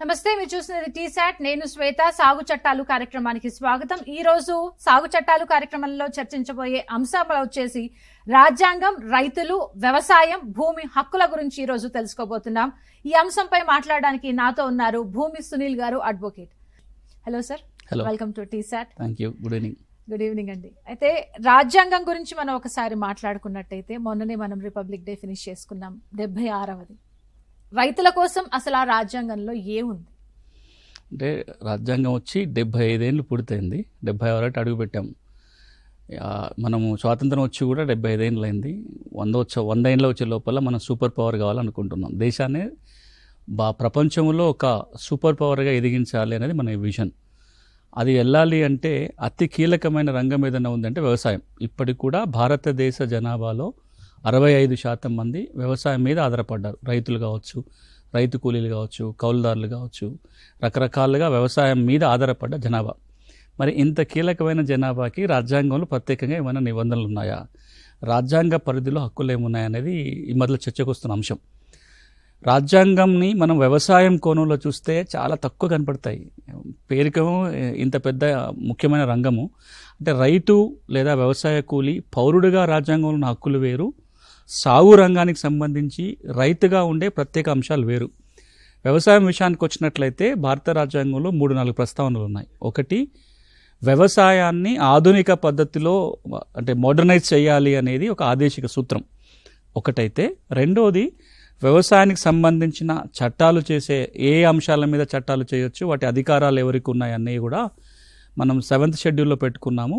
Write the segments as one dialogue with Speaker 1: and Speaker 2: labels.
Speaker 1: నమస్తే, మీరు చూస్తున్నది టీసాట్. నేను శ్వేత. సాగు చట్టాలు కార్యక్రమానికి స్వాగతం. ఈ రోజు సాగు చట్టాలు కార్యక్రమంలో చర్చించబోయే అంశాలు వచ్చేసి రాజ్యాంగం, రైతులు, వ్యవసాయం, భూమి హక్కుల గురించి ఈ రోజు తెలుసుకోబోతున్నాం. ఈ అంశంపై మాట్లాడడానికి నాతో ఉన్నారు భూమి సునీల్ గారు, advocate. Hello sir.
Speaker 2: Hello,
Speaker 1: welcome to T-SAT.
Speaker 2: Thank you. Good evening.
Speaker 1: Good evening అండి. అయితే రాజ్యాంగం గురించి మనం ఒకసారి మాట్లాడుకున్నట్టయితే మొన్ననే మనం రిపబ్లిక్ డే ఫినిష్ చేసుకున్నాం, 76వది. రైతుల కోసం అసలు ఆ రాజ్యాంగంలో ఏముంది?
Speaker 2: అంటే రాజ్యాంగం వచ్చి 75 ఏళ్ళు పూర్తయింది. 76 అడుగు పెట్టాం. మనము స్వాతంత్రం వచ్చి కూడా 75 ఏళ్ళు అయింది. 100 ఏళ్ళు వచ్చే లోపల మనం సూపర్ పవర్ కావాలనుకుంటున్నాం. దేశాన్ని ప్రపంచంలో ఒక సూపర్ పవర్గా ఎదిగించాలి అనేది మన విజన్. అది వెళ్ళాలి అంటే అతి కీలకమైన రంగం ఏదైనా ఉందంటే వ్యవసాయం. ఇప్పటికి కూడా భారతదేశ జనాభాలో 65% మంది వ్యవసాయం మీద ఆధారపడ్డారు. రైతులు కావచ్చు, రైతు కూలీలు కావచ్చు, కౌలుదారులు కావచ్చు, రకరకాలుగా వ్యవసాయం మీద ఆధారపడ్డ జనాభా. మరి ఇంత కీలకమైన జనాభాకి రాజ్యాంగంలో ప్రత్యేకంగా ఏమైనా నిబంధనలు ఉన్నాయా, రాజ్యాంగ పరిధిలో హక్కులు ఏమున్నాయనేది ఈ మధ్యలో చర్చకు వస్తున్న అంశం. రాజ్యాంగంని మనం వ్యవసాయం కోణంలో చూస్తే చాలా తక్కువ కనపడతాయి. పేరుకేమో ఇంత పెద్ద ముఖ్యమైన రంగము. అంటే రైతు లేదా వ్యవసాయ కూలీ పౌరుడిగా రాజ్యాంగంలో ఉన్న హక్కులు వేరు, సాగు రంగానికి సంబంధించి రైతుగా ఉండే ప్రత్యేక అంశాలు వేరు. వ్యవసాయం విషయానికి వచ్చినట్లయితే భారత రాజ్యాంగంలో 3-4 ప్రస్తావనలు ఉన్నాయి. ఒకటి, వ్యవసాయాన్ని ఆధునిక పద్ధతిలో అంటే మోడర్నైజ్ చేయాలి అనేది ఒక ఆదేశిక సూత్రం ఒకటైతే, రెండోది వ్యవసాయానికి సంబంధించిన చట్టాలు చేసే ఏ అంశాల మీద చట్టాలు చేయొచ్చు, వాటి అధికారాలు ఎవరికి ఉన్నాయి అన్నీ కూడా మనం 7th షెడ్యూల్లో పెట్టుకున్నాము.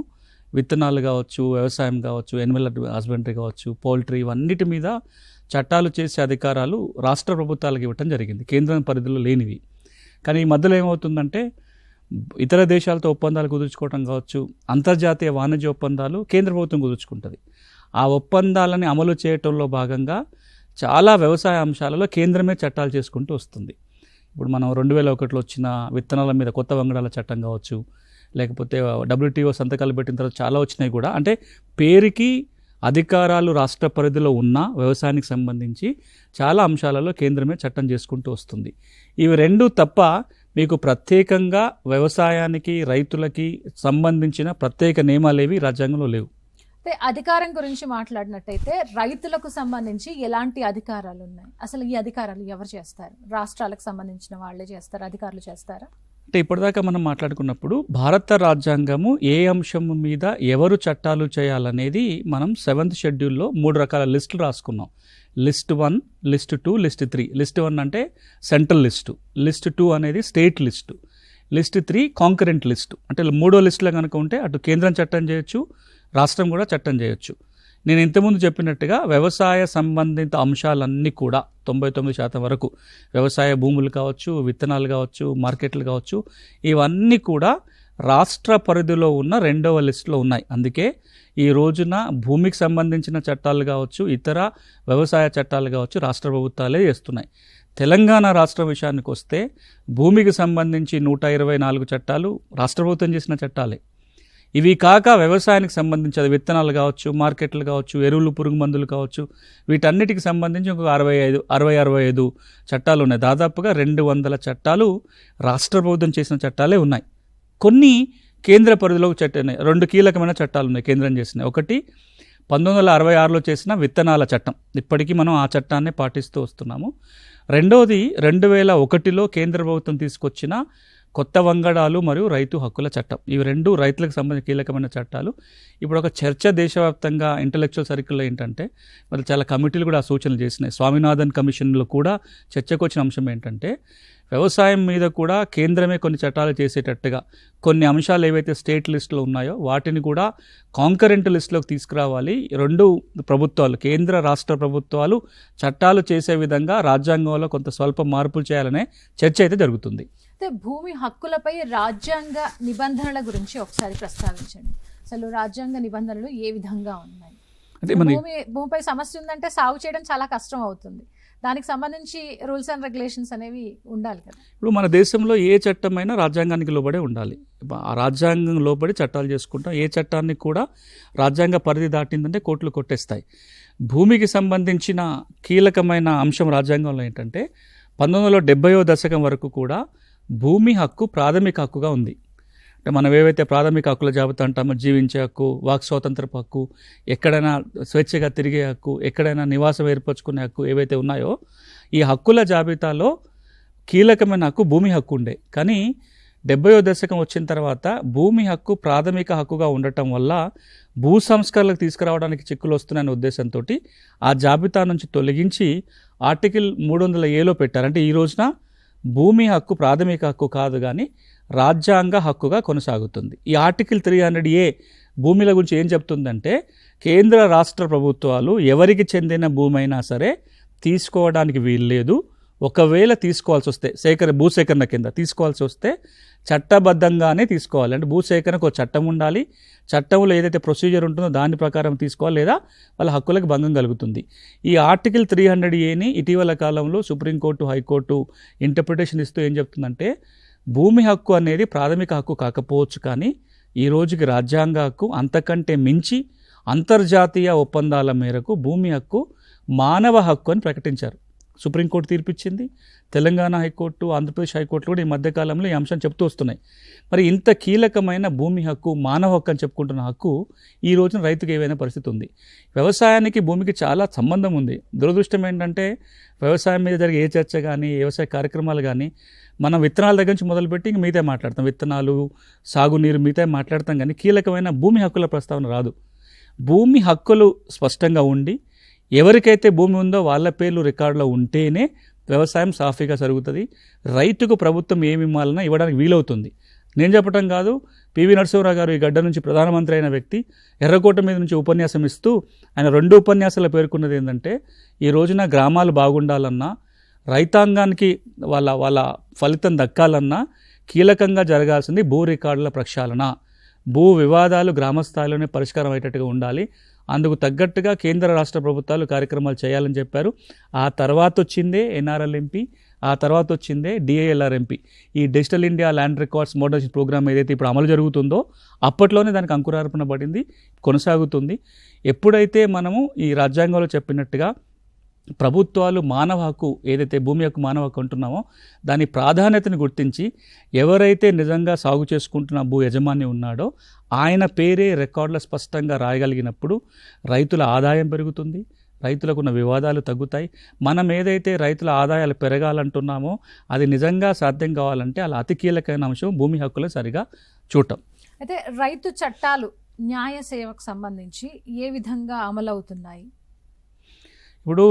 Speaker 2: విత్తనాలు కావచ్చు, వ్యవసాయం కావచ్చు, యానిమల్ హస్బెండరీ కావచ్చు, పౌల్ట్రీ, ఇవన్నిటి మీద చట్టాలు చేసే అధికారాలు రాష్ట్ర ప్రభుత్వాలకు ఇవ్వటం జరిగింది, కేంద్రం పరిధిలో లేనివి. కానీ ఈ మధ్యలో ఏమవుతుందంటే ఇతర దేశాలతో ఒప్పందాలు కుదుర్చుకోవడం కావచ్చు, అంతర్జాతీయ వాణిజ్య ఒప్పందాలు కేంద్ర ప్రభుత్వం కుదుర్చుకుంటుంది. ఆ ఒప్పందాలని అమలు చేయటంలో భాగంగా చాలా వ్యవసాయ అంశాలలో కేంద్రమే చట్టాలు చేసుకుంటూ వస్తుంది. ఇప్పుడు మనం 2001లో వచ్చిన విత్తనాల మీద కొత్త వంగడాల చట్టం కావచ్చు, లేకపోతే WTO సంతకాలు పెట్టిన తర్వాత చాలా వచ్చినాయి కూడా. అంటే పేరుకి అధికారాలు రాష్ట్ర పరిధిలో ఉన్న వ్యవసాయానికి సంబంధించి చాలా అంశాలలో కేంద్రమే చట్టం చేసుకుంటూ వస్తుంది. ఇవి రెండు తప్ప మీకు ప్రత్యేకంగా వ్యవసాయానికి, రైతులకి సంబంధించిన ప్రత్యేక నియమాలేవి రాజ్యాంగంలో లేవు.
Speaker 1: అయితే అధికారం గురించి మాట్లాడినట్టయితే రైతులకు సంబంధించి ఎలాంటి అధికారాలు ఉన్నాయి? అసలు ఈ అధికారాలు ఎవరు చేస్తారు? రాష్ట్రాలకు సంబంధించిన వాళ్ళే చేస్తారు, అధికారులు చేస్తారా?
Speaker 2: అంటే ఇప్పటిదాకా మనం మాట్లాడుకున్నప్పుడు భారత రాజ్యాంగము ఏ అంశం మీద ఎవరు చట్టాలు చేయాలనేది మనం 7th షెడ్యూల్లో 3 రకాల లిస్టులు రాసుకున్నాం. List 1, list 2, list 3. లిస్ట్ 1 అంటే సెంట్రల్ లిస్టు, లిస్ట్ 2 అనేది state list, list 3 concurrent list. అంటే 3వ లిస్టులో కనుక ఉంటే అటు కేంద్రం చట్టం చేయొచ్చు, రాష్ట్రం కూడా చట్టం చేయొచ్చు. నేను ఇంతకుముందు చెప్పినట్టుగా వ్యవసాయ సంబంధిత అంశాలన్నీ కూడా 99% వరకు వ్యవసాయ భూములు కావచ్చు, విత్తనాలు కావచ్చు, మార్కెట్లు కావచ్చు, ఇవన్నీ కూడా రాష్ట్ర పరిధిలో ఉన్న 2వ లిస్టులో ఉన్నాయి. అందుకే ఈ రోజున భూమికి సంబంధించిన చట్టాలు కావచ్చు, ఇతర వ్యవసాయ చట్టాలు కావచ్చు రాష్ట్ర ప్రభుత్వాలే చేస్తున్నాయి. తెలంగాణ రాష్ట్ర విషయానికి వస్తే భూమికి సంబంధించి 124 చట్టాలు రాష్ట్ర ప్రభుత్వం చేసిన చట్టాలే. ఇవి కాక వ్యవసాయానికి సంబంధించి అది విత్తనాలు కావచ్చు, మార్కెట్లు కావచ్చు, ఎరువులు, పురుగు మందులు కావచ్చు, వీటన్నిటికి సంబంధించి ఒక 65 చట్టాలు ఉన్నాయి. దాదాపుగా 200 చట్టాలు రాష్ట్ర ప్రభుత్వం చేసిన చట్టాలే ఉన్నాయి. కొన్ని కేంద్ర పరిధిలోకి చట్టాలు, 2 కీలకమైన చట్టాలు ఉన్నాయి కేంద్రం చేసినాయి. ఒకటి 1966లో చేసిన విత్తనాల చట్టం, ఇప్పటికీ మనం ఆ చట్టాన్నే పాటిస్తూ వస్తున్నాము. రెండోది 2001లో కేంద్ర ప్రభుత్వం తీసుకొచ్చిన కొత్త వంగడాలు మరియు రైతు హక్కుల చట్టం. ఇవి 2 రైతులకు సంబంధించిన కీలకమైన చట్టాలు. ఇప్పుడు ఒక చర్చ దేశవ్యాప్తంగా ఇంటలెక్చువల్ సర్కిల్లో ఏంటంటే, మరి చాలా కమిటీలు కూడా ఆ సూచనలు చేసినాయి. స్వామినాథన్ కమిషన్లో కూడా చర్చకు వచ్చిన అంశం ఏంటంటే, వ్యవసాయం మీద కూడా కేంద్రమే కొన్ని చట్టాలు చేసేటట్టుగా కొన్ని అంశాలు ఏవైతే స్టేట్ లిస్టులో ఉన్నాయో వాటిని కూడా కాంకరెంట్ లిస్టులోకి తీసుకురావాలి. 2 ప్రభుత్వాలు, కేంద్ర రాష్ట్ర ప్రభుత్వాలు చట్టాలు చేసే విధంగా రాజ్యాంగంలో కొంత స్వల్ప మార్పులు చేయాలనే చర్చ అయితే జరుగుతుంది.
Speaker 1: అయితే భూమి హక్కులపై రాజ్యాంగ నిబంధనల గురించి ఒకసారి ప్రస్తావించండి. అసలు రాజ్యాంగ నిబంధనలు ఏ విధంగా ఉన్నాయి? భూమిపై సమస్య ఉందంటే సాగు చేయడం చాలా కష్టం అవుతుంది. దానికి సంబంధించి రూల్స్ అండ్ రెగ్యులేషన్స్ అనేవి ఉండాలి కదా.
Speaker 2: ఇప్పుడు మన దేశంలో ఏ చట్టమైనా రాజ్యాంగానికి లోబడే ఉండాలి. ఆ రాజ్యాంగం లోబడి చట్టాలు చేసుకుంటాం. ఏ చట్టాన్ని కూడా రాజ్యాంగ పరిధి దాటిందంటే కోర్టులు కొట్టేస్తాయి. భూమికి సంబంధించిన కీలకమైన అంశం రాజ్యాంగంలో ఏంటంటే 1970వ దశకం వరకు కూడా భూమి హక్కు ప్రాథమిక హక్కుగా ఉంది. అంటే మనం ఏవైతే ప్రాథమిక హక్కుల జాబితా అంటామో, జీవించే హక్కు, వాక్ స్వాతంత్రపు హక్కు, ఎక్కడైనా స్వేచ్ఛగా తిరిగే హక్కు, ఎక్కడైనా నివాసం ఏర్పరచుకునే హక్కు ఏవైతే ఉన్నాయో ఈ హక్కుల జాబితాలో కీలకమైన హక్కు భూమి హక్కు ఉండే. కానీ 70వ దశకం వచ్చిన తర్వాత భూమి హక్కు ప్రాథమిక హక్కుగా ఉండటం వల్ల భూ సంస్కరణలకు తీసుకురావడానికి చిక్కులు వస్తున్నాయనే ఉద్దేశంతో ఆ జాబితా నుంచి తొలగించి ఆర్టికల్ 300A పెట్టారు. అంటే ఈ రోజున భూమి హక్కు ప్రాథమిక హక్కు కాదు కానీ రాజ్యాంగ హక్కుగా కొనసాగుతుంది. ఈ ఆర్టికల్ 300A భూమిల గురించి ఏం చెప్తుందంటే, కేంద్ర రాష్ట్ర ప్రభుత్వాలు ఎవరికి చెందిన భూమి అయినా సరే తీసుకోవడానికి వీల్లేదు. ఒకవేళ తీసుకోవాల్సి వస్తే భూసేకరణ కింద తీసుకోవాల్సి వస్తే చట్టబద్ధంగానే తీసుకోవాలి. అంటే భూసేకరణకు ఒక చట్టం ఉండాలి. చట్టంలో ఏదైతే ప్రొసీజర్ ఉంటుందో దాని ప్రకారం తీసుకోవాలి, లేదా వాళ్ళ హక్కులకు భంగం కలుగుతుంది. ఈ ఆర్టికల్ 300Aని ఇటీవల కాలంలో సుప్రీంకోర్టు, హైకోర్టు ఇంటర్ప్రిటేషన్ ఇస్తూ ఏం చెప్తుందంటే, భూమి హక్కు అనేది ప్రాథమిక హక్కు కాకపోవచ్చు కానీ ఈ రోజుకి రాజ్యాంగ హక్కు, అంతకంటే మించి అంతర్జాతీయ ఒప్పందాల మేరకు భూమి హక్కు మానవ హక్కు అని ప్రకటించారు. Supreme court తీర్పిచ్చింది. Telangana high court, Andhra Pradesh high court కూడా ఈ మధ్యకాలంలో ఈ అంశం చెప్తూ వస్తున్నాయి. మరి ఇంత కీలకమైన భూమి హక్కు, మానవ హక్కు అని చెప్పుకుంటున్న హక్కు ఈ రోజున రైతుకు ఏవైనా పరిస్థితి ఉంది. వ్యవసాయానికి భూమికి చాలా సంబంధం ఉంది. దురదృష్టం ఏంటంటే వ్యవసాయం మీద జరిగే ఏ చర్చ కానీ, వ్యవసాయ కార్యక్రమాలు కానీ మనం విత్తనాల దగ్గర నుంచి మొదలుపెట్టి ఇంక మిగతా మాట్లాడతాం. విత్తనాలు, సాగునీరు మిగతా మాట్లాడతాం కానీ కీలకమైన భూమి హక్కుల ప్రస్తావన రాదు. భూమి హక్కులు స్పష్టంగా ఉండి ఎవరికైతే భూమి ఉందో వాళ్ళ పేర్లు రికార్డులో ఉంటేనే వ్యవసాయం సాఫీగా జరుగుతుంది. రైతుకు ప్రభుత్వం ఏమి ఇవ్వాలన్నా ఇవ్వడానికి వీలవుతుంది. నేను చెప్పడం కాదు, పివి నరసింహరావు గారు ఈ గడ్డ నుంచి ప్రధానమంత్రి అయిన వ్యక్తి ఎర్రకోట మీద నుంచి ఉపన్యాసం ఇస్తూ ఆయన 2 ఉపన్యాసాలు పేర్కొన్నది ఏంటంటే, ఈ రోజున గ్రామాలు బాగుండాలన్నా, రైతాంగానికి వాళ్ళ ఫలితం దక్కాలన్నా కీలకంగా జరగాల్సింది భూ రికార్డుల ప్రక్షాళన. భూ వివాదాలు గ్రామస్థాయిలోనే పరిష్కారం అయ్యేటట్టుగా ఉండాలి. అందుకు తగ్గట్టుగా కేంద్ర రాష్ట్ర ప్రభుత్వాలు కార్యక్రమాలు చేయాలని చెప్పారు. ఆ తర్వాత వచ్చిందే NRLMP, ఆ తర్వాత వచ్చిందే DILRMP. ఈ digital India land records moderation programme ఏదైతే ఇప్పుడు అమలు జరుగుతుందో అప్పట్లోనే దానికి అంకురార్పణ పడింది, కొనసాగుతుంది. ఎప్పుడైతే మనము ఈ రాజ్యాంగంలో చెప్పినట్టుగా ప్రభుత్వాలు మానవ హక్కు, ఏదైతే భూమి హక్కు మానవ హక్కు అంటున్నామో దాని ప్రాధాన్యతను గుర్తించి ఎవరైతే నిజంగా సాగు చేసుకుంటున్న భూ యజమాని ఉన్నాడో ఆయన పేరే రికార్డులో స్పష్టంగా రాయగలిగినప్పుడు రైతుల ఆదాయం పెరుగుతుంది, రైతులకున్న వివాదాలు తగ్గుతాయి. మనం ఏదైతే రైతుల ఆదాయాలు పెరగాలంటున్నామో అది నిజంగా సాధ్యం కావాలంటే అలా అతి కీలకమైన అంశం భూమి హక్కులను సరిగా చూడటం.
Speaker 1: అయితే రైతు చట్టాలు న్యాయ సేవకు సంబంధించి ఏ విధంగా అమలవుతున్నాయి?
Speaker 2: ఇప్పుడు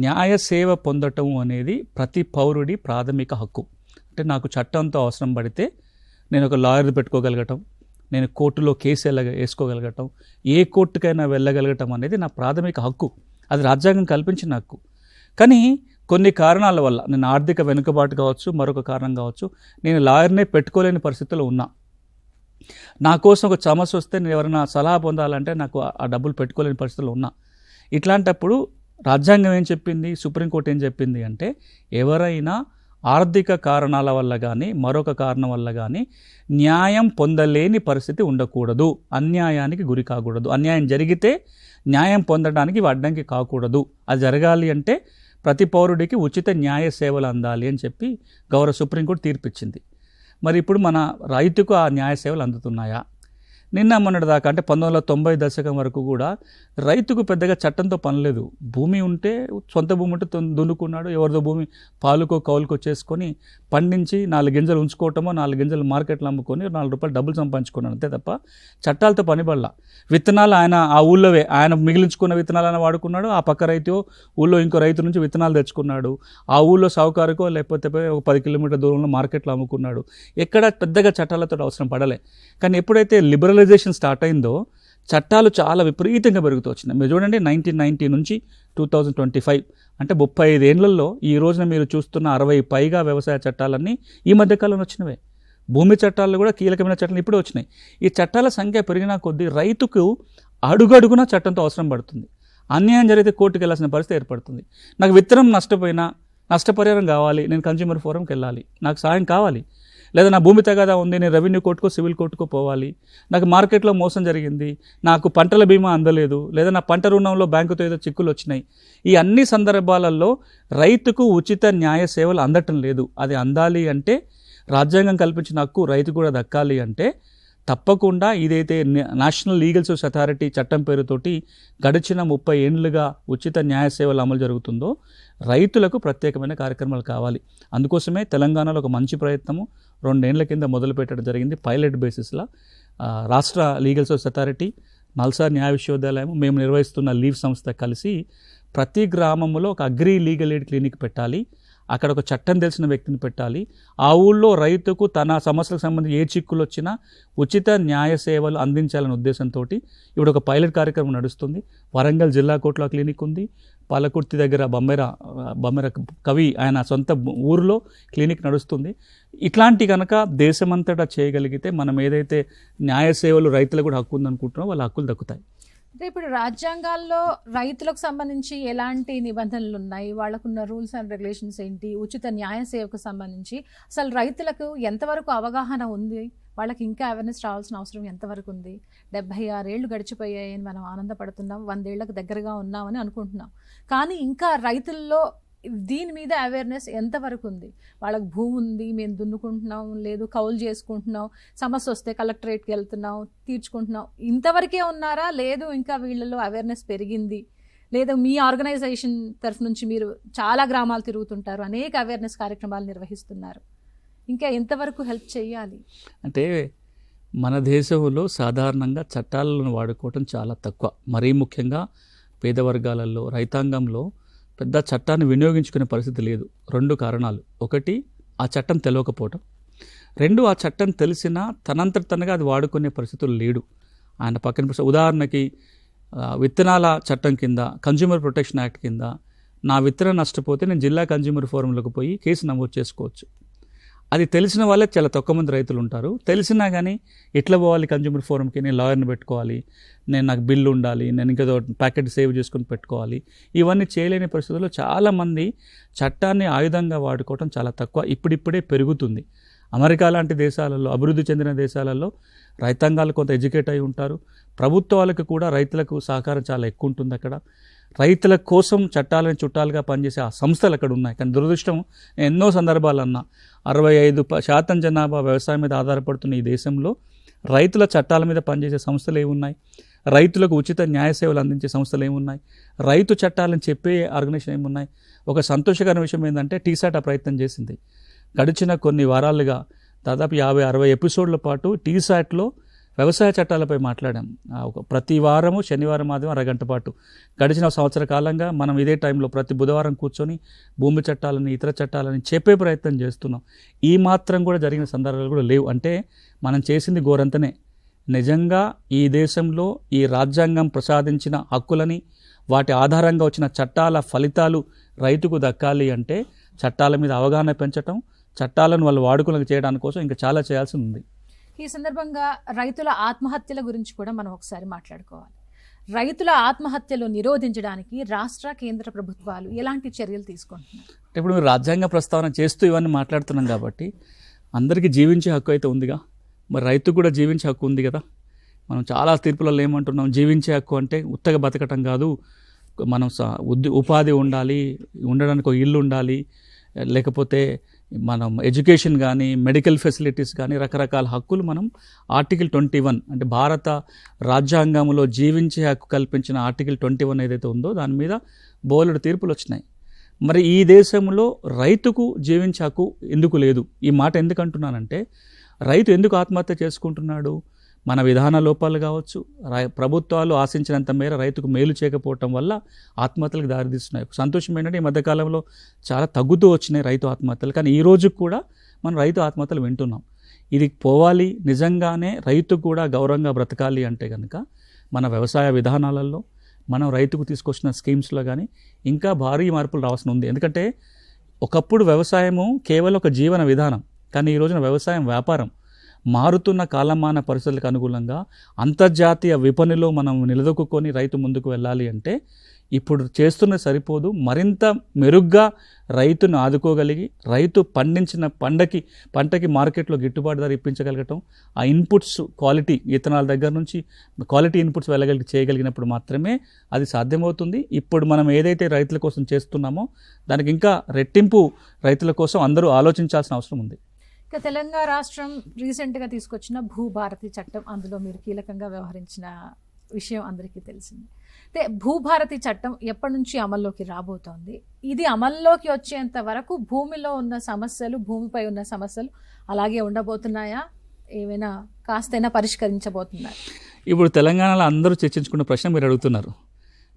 Speaker 2: న్యాయ సేవ పొందటం అనేది ప్రతి పౌరుడి ప్రాథమిక హక్కు. అంటే నాకు చట్టంతో అవసరం పడితే నేను ఒక లాయర్ పెట్టుకోగలగటం, నేను కోర్టులో కేసు వేసుకోగలగటం, ఏ కోర్టుకైనా వెళ్ళగలగటం అనేది నా ప్రాథమిక హక్కు. అది రాజ్యాంగం కల్పించిన హక్కు. కానీ కొన్ని కారణాల వల్ల, నేను ఆర్థిక వెనుకబాటు కావచ్చు, మరొక కారణం కావచ్చు, నేను లాయర్నే పెట్టుకోలేని పరిస్థితుల్లో ఉన్నా. నా కోసం ఒక సమస్య వస్తే నేను ఎవరైనా సలహా పొందాలంటే నాకు ఆ డబ్బులు పెట్టుకోలేని పరిస్థితుల్లో ఉన్నా. ఇట్లాంటప్పుడు రాజ్యాంగం ఏం చెప్పింది, సుప్రీంకోర్టు ఏం చెప్పింది అంటే, ఎవరైనా ఆర్థిక కారణాల వల్ల కానీ మరొక కారణం వల్ల కానీ న్యాయం పొందలేని పరిస్థితి ఉండకూడదు, అన్యాయానికి గురి కాకూడదు. అన్యాయం జరిగితే న్యాయం పొందడానికి అడ్డంకి కాకూడదు. అది జరగాలి అంటే ప్రతి పౌరుడికి ఉచిత న్యాయ సేవలు అందాలి అని చెప్పి గౌరవ సుప్రీంకోర్టు తీర్పిచ్చింది. మరి ఇప్పుడు మన రైతుకు ఆ న్యాయ సేవలు అందుతున్నాయా? నిన్న మొన్నటి దాకా అంటే 1990 దశకం వరకు కూడా రైతుకు పెద్దగా చట్టంతో పని లేదు. భూమి ఉంటే, సొంత భూమి ఉంటే దున్నుకున్నాడు, ఎవరిదో భూమి పాలుకో కౌలుకో చేసుకొని పండించి 4 గింజలు ఉంచుకోవటమో 4 గింజలు మార్కెట్లో అమ్ముకొని 4 రూపాయలు డబ్బులు సంపాదించుకున్నాడు, అంతే తప్ప చట్టాలతో పని పడలా. విత్తనాలు ఆయన ఆ ఊళ్ళోవే ఆయన మిగిలించుకున్న విత్తనాలు ఆయన వాడుకున్నాడు. ఆ పక్క రైతు ఊళ్ళో ఇంకో రైతు నుంచి విత్తనాలు తెచ్చుకున్నాడు. ఆ ఊళ్ళో సావుకారుకో లేకపోతే ఒక 10 కిలోమీటర్ల దూరంలో మార్కెట్లో అమ్ముకున్నాడు. ఎక్కడ పెద్దగా చట్టాలతో అవసరం పడలే. కానీ ఎప్పుడైతే లిబరలైజేషన్ స్టార్ట్ అయిందో చట్టాలు చాలా విపరీతంగా పెరుగుతూ వచ్చినాయి. మీరు చూడండి, 1990 నుంచి 2025 అంటే 35 ఏళ్లలో ఈ రోజున మీరు చూస్తున్న 60 పైగా వ్యవసాయ చట్టాలన్నీ ఈ మధ్యకాలంలో వచ్చినవే. భూమి చట్టాలు కూడా కీలకమైన చట్టాలు ఇప్పుడు వచ్చినాయి. ఈ చట్టాల సంఖ్య పెరిగిన కొద్దీ రైతుకు అడుగడుగునా చట్టంతో అవసరం పడుతుంది. అన్యాయం జరిగితే కోర్టుకు వెళ్ళాల్సిన పరిస్థితి ఏర్పడుతుంది. నాకు విత్తనం నష్టపోయినా నష్టపరిహారం కావాలి, నేను కన్జ్యూమర్ ఫోరంకి వెళ్ళాలి, నాకు సాయం కావాలి. లేదా నా భూమి తగాదా ఉంది, నేను రెవెన్యూ కోర్టుకో సివిల్ కోర్టుకో పోవాలి, నాకు మార్కెట్లో మోసం జరిగింది, నాకు పంటల బీమా అందలేదు, లేదా నా పంట రుణంలో బ్యాంకుతో ఏదో చిక్కులు వచ్చినాయి. ఈ అన్ని సందర్భాలలో రైతుకు ఉచిత న్యాయ సేవలు అందటం లేదు. అది అందాలి అంటే, రాజ్యాంగం కల్పించిన హక్కు రైతు కూడా దక్కాలి అంటే తప్పకుండా ఇదైతే నేషనల్ లీగల్ సర్వీస్ అథారిటీ చట్టం పేరుతోటి గడిచిన 30 ఏళ్లుగా ఉచిత న్యాయ సేవలు అమలు జరుగుతుందో రైతులకు ప్రత్యేకమైన కార్యక్రమాలు కావాలి. అందుకోసమే తెలంగాణలో ఒక మంచి ప్రయత్నము 2 ఏళ్ల కింద మొదలుపెట్టడం జరిగింది. పైలట్ బేసిస్లో రాష్ట్ర లీగల్ సర్వీస్ అథారిటీ, నల్సార్ న్యాయ విశ్వవిద్యాలయం, మేము నిర్వహిస్తున్న లీవ్ సంస్థ కలిసి ప్రతి గ్రామంలో ఒక అగ్రి లీగల్ ఎయిడ్ క్లినిక్ పెట్టాలి. అక్కడ ఒక చట్టం తెలిసిన వ్యక్తిని పెట్టాలి. ఆ ఊళ్ళో రైతుకు తన సమస్యలకు సంబంధించి ఏ చిక్కులు వచ్చినా ఉచిత న్యాయ సేవలు అందించాలనే ఉద్దేశంతో ఇప్పుడు ఒక పైలట్ కార్యక్రమం నడుస్తుంది. వరంగల్ జిల్లా కోర్టులో క్లినిక్ ఉంది. పాలకుర్తి దగ్గర బొమ్మెర కవి ఆయన సొంత ఊరిలో క్లినిక్ నడుస్తుంది. ఇట్లాంటి కనుక దేశమంతటా చేయగలిగితే మనం ఏదైతే న్యాయ సేవలు రైతులకు కూడా హక్కు ఉందనుకుంటున్నామో వాళ్ళ హక్కులు దక్కుతాయి.
Speaker 1: అంటే ఇప్పుడు రాజ్యాంగాల్లో రైతులకు సంబంధించి ఎలాంటి నిబంధనలు ఉన్నాయి, వాళ్ళకున్న రూల్స్ అండ్ రెగ్యులేషన్స్ ఏంటి, ఉచిత న్యాయ సేవకు సంబంధించి అసలు రైతులకు ఎంతవరకు అవగాహన ఉంది, వాళ్ళకి ఇంకా అవేర్నెస్ రావాల్సిన అవసరం ఎంతవరకు ఉంది? 76 ఏళ్ళు గడిచిపోయాయని మనం ఆనందపడుతున్నాం, 100 ఏళ్లకు దగ్గరగా ఉన్నామని అనుకుంటున్నాం. కానీ ఇంకా రైతుల్లో దీని మీద అవేర్నెస్ ఎంతవరకు ఉంది? వాళ్ళకి భూమి ఉంది, మేము దున్నుకుంటున్నాం, లేదు కౌలు చేసుకుంటున్నాం, సమస్య వస్తే కలెక్టరేట్కి వెళ్తున్నాం, తీర్చుకుంటున్నాం, ఇంతవరకే ఉన్నారా? లేదు ఇంకా వీళ్ళలో అవేర్నెస్ పెరిగింది? లేదా మీ ఆర్గనైజేషన్ తరఫు నుంచి మీరు చాలా గ్రామాలు తిరుగుతుంటారు, అనేక అవేర్నెస్ కార్యక్రమాలు నిర్వహిస్తున్నారు, ఇంకా ఎంతవరకు హెల్ప్ చేయాలి?
Speaker 2: అంటే మన దేశంలో సాధారణంగా చట్టాలను వాడుకోవటం చాలా తక్కువ. మరీ ముఖ్యంగా పేద వర్గాలలో, రైతాంగంలో పెద్ద చట్టాన్ని వినియోగించుకునే పరిస్థితి లేదు. 2 కారణాలు. ఒకటి, ఆ చట్టం తెలియకపోవటం. 2, ఆ చట్టం తెలిసినా తనంతట తనగా అది వాడుకునే పరిస్థితులు లేడు. ఆయన పక్కన ఉదాహరణకి విత్తనాల చట్టం కింద, కన్జ్యూమర్ ప్రొటెక్షన్ యాక్ట్ కింద నా విత్తనం నష్టపోతే నేను జిల్లా కన్జ్యూమర్ ఫోరంలోకి పోయి కేసు నమోదు చేసుకోవచ్చు. అది తెలిసిన వాళ్ళే చాలా తక్కువ మంది రైతులు ఉంటారు. తెలిసినా కానీ ఎట్లా పోవాలి కన్జ్యూమర్ ఫోరంకి, నేను లాయర్ని పెట్టుకోవాలి, నాకు బిల్లు ఉండాలి, నేను ఇంకేదో ప్యాకెట్ సేవ్ చేసుకుని పెట్టుకోవాలి, ఇవన్నీ చేయలేని పరిస్థితుల్లో చాలామంది చట్టాన్ని ఆయుధంగా వాడుకోవడం చాలా తక్కువ. ఇప్పుడిప్పుడే పెరుగుతుంది. అమెరికా లాంటి దేశాలలో, అభివృద్ధి చెందిన దేశాలలో రైతాంగాలు కొంత ఎడ్యుకేట్ అయి ఉంటారు. ప్రభుత్వాలకు కూడా రైతులకు సహకారం చాలా ఎక్కువ ఉంటుంది. అక్కడ రైతుల కోసం చట్టాలను చుట్టాలుగా పనిచేసే ఆ సంస్థలు అక్కడ ఉన్నాయి. కానీ దురదృష్టం, నేను ఎన్నో సందర్భాలన్నా 65% జనాభా వ్యవసాయం మీద ఆధారపడుతున్న ఈ దేశంలో రైతుల చట్టాల మీద పనిచేసే సంస్థలు ఏమున్నాయి? రైతులకు ఉచిత న్యాయ సేవలు అందించే సంస్థలు ఏమున్నాయి? రైతు చట్టాలను చెప్పే ఆర్గనైజేషన్ ఏమున్నాయి? ఒక సంతోషకరమైన విషయం ఏంటంటే టీసాట్ ఆ ప్రయత్నం చేసింది. గడిచిన కొన్ని వారాలుగా దాదాపు 50-60 ఎపిసోడ్ల పాటు టీసాట్లో వ్యవసాయ చట్టాలపై మాట్లాడాం. ప్రతి వారము శనివారం ఆదివారం అరగంట పాటు గడిచిన సంవత్సర కాలంగా మనం ఇదే టైంలో ప్రతి బుధవారం కూర్చొని భూమి చట్టాలని, ఇతర చట్టాలని చెప్పే ప్రయత్నం చేస్తున్నాం. ఈ మాత్రం కూడా జరిగిన సందర్భాలు కూడా లేవు. అంటే మనం చేసింది గోరంతనే. నిజంగా ఈ దేశంలో ఈ రాజ్యాంగం ప్రసాదించిన హక్కులని, వాటి ఆధారంగా వచ్చిన చట్టాల ఫలితాలు రైతుకు దక్కాలి అంటే చట్టాల మీద అవగాహన పెంచడం, చట్టాలను వాళ్ళు వాడుకలకు చేయడానికి కోసం ఇంకా చాలా చేయాల్సి ఉంది.
Speaker 1: ఈ సందర్భంగా రైతుల ఆత్మహత్యల గురించి కూడా మనం ఒకసారి మాట్లాడుకోవాలి. రైతుల ఆత్మహత్యలు నిరోధించడానికి రాష్ట్ర, కేంద్ర ప్రభుత్వాలు ఎలాంటి చర్యలు తీసుకుంటున్నారు?
Speaker 2: ఇప్పుడు మీరు రాజ్యాంగ ప్రస్తావన చేస్తూ ఇవన్నీ మాట్లాడుతున్నాం కాబట్టి అందరికీ జీవించే హక్కు అయితే ఉందిగా, మరి రైతుకు కూడా జీవించే హక్కు ఉంది కదా. మనం చాలా తీర్పులలో ఏమంటున్నాం, జీవించే హక్కు అంటే ఉత్తగా బతకటం కాదు, మనం ఉపాధి ఉండాలి, ఉండడానికి ఒక ఇల్లు ఉండాలి, లేకపోతే మనం ఎడ్యుకేషన్ కానీ, మెడికల్ ఫెసిలిటీస్ కానీ, రకరకాల హక్కులు మనం ఆర్టికల్ 21 అంటే భారత రాజ్యాంగంలో జీవించే హక్కు కల్పించిన ఆర్టికల్ 21 ఏదైతే ఉందో దాని మీద బోలెడు తీర్పులు వచ్చినాయి. మరి ఈ దేశంలో రైతుకు జీవించే హక్కు ఎందుకు లేదు? ఈ మాట ఎందుకు అంటున్నానంటే, రైతు ఎందుకు ఆత్మహత్య చేసుకుంటున్నాడు? మన విధాన లోపాలు కావచ్చు, ప్రభుత్వాలు ఆశించినంత మేర రైతుకు మేలు చేయకపోవటం వల్ల ఆత్మహత్యలకు దారితీస్తున్నాయి. సంతోషం ఏంటంటే ఈ మధ్యకాలంలో చాలా తగ్గుతూ వచ్చినాయి రైతు ఆత్మహత్యలు. కానీ ఈ రోజు కూడా మనం రైతు ఆత్మహత్యలు వింటున్నాం. ఇది పోవాలి. నిజంగానే రైతు కూడా గౌరవంగా బ్రతకాలి అంటే కనుక మన వ్యవసాయ విధానాలలో, మనం రైతుకు తీసుకొచ్చిన స్కీమ్స్లో కానీ ఇంకా భారీ మార్పులు రావాల్సి ఉంది. ఎందుకంటే ఒకప్పుడు వ్యవసాయము కేవలం ఒక జీవన విధానం, కానీ ఈ రోజున వ్యవసాయం వ్యాపారం. మారుతున్న కాలమాన పరిస్థితులకు అనుగుణంగా అంతర్జాతీయ విపణిలో మనం నిలదొక్కుని రైతు ముందుకు వెళ్ళాలి అంటే ఇప్పుడు చేస్తున్నది సరిపోదు, మరింత మెరుగ్గా రైతును ఆదుకోగలిగి రైతు పండించిన పంటకి మార్కెట్లో గిట్టుబాటు ధర ఇప్పించగలగటం, ఆ ఇన్పుట్స్ క్వాలిటీ విత్తనాల దగ్గర నుంచి క్వాలిటీ ఇన్పుట్స్ చేయగలిగినప్పుడు మాత్రమే అది సాధ్యమవుతుంది. ఇప్పుడు మనం ఏదైతే రైతుల కోసం చేస్తున్నామో దానికి ఇంకా రెట్టింపు రైతుల కోసం అందరూ ఆలోచించాల్సిన అవసరం ఉంది.
Speaker 1: ఇక తెలంగాణ రాష్ట్రం రీసెంట్గా తీసుకొచ్చిన భూభారతి చట్టం, అందులో మీరు కీలకంగా వ్యవహరించిన విషయం అందరికీ తెలిసింది. అయితే భూభారతి చట్టం ఎప్పటి నుంచి అమల్లోకి రాబోతోంది? ఇది అమల్లోకి వచ్చేంత వరకు భూమిలో ఉన్న సమస్యలు, భూమిపై ఉన్న సమస్యలు అలాగే ఉండబోతున్నాయా? ఏమైనా కాస్తైనా పరిష్కరించబోతున్నాయి?
Speaker 2: ఇప్పుడు తెలంగాణలో అందరూ చర్చించుకున్న ప్రశ్న మీరు అడుగుతున్నారు.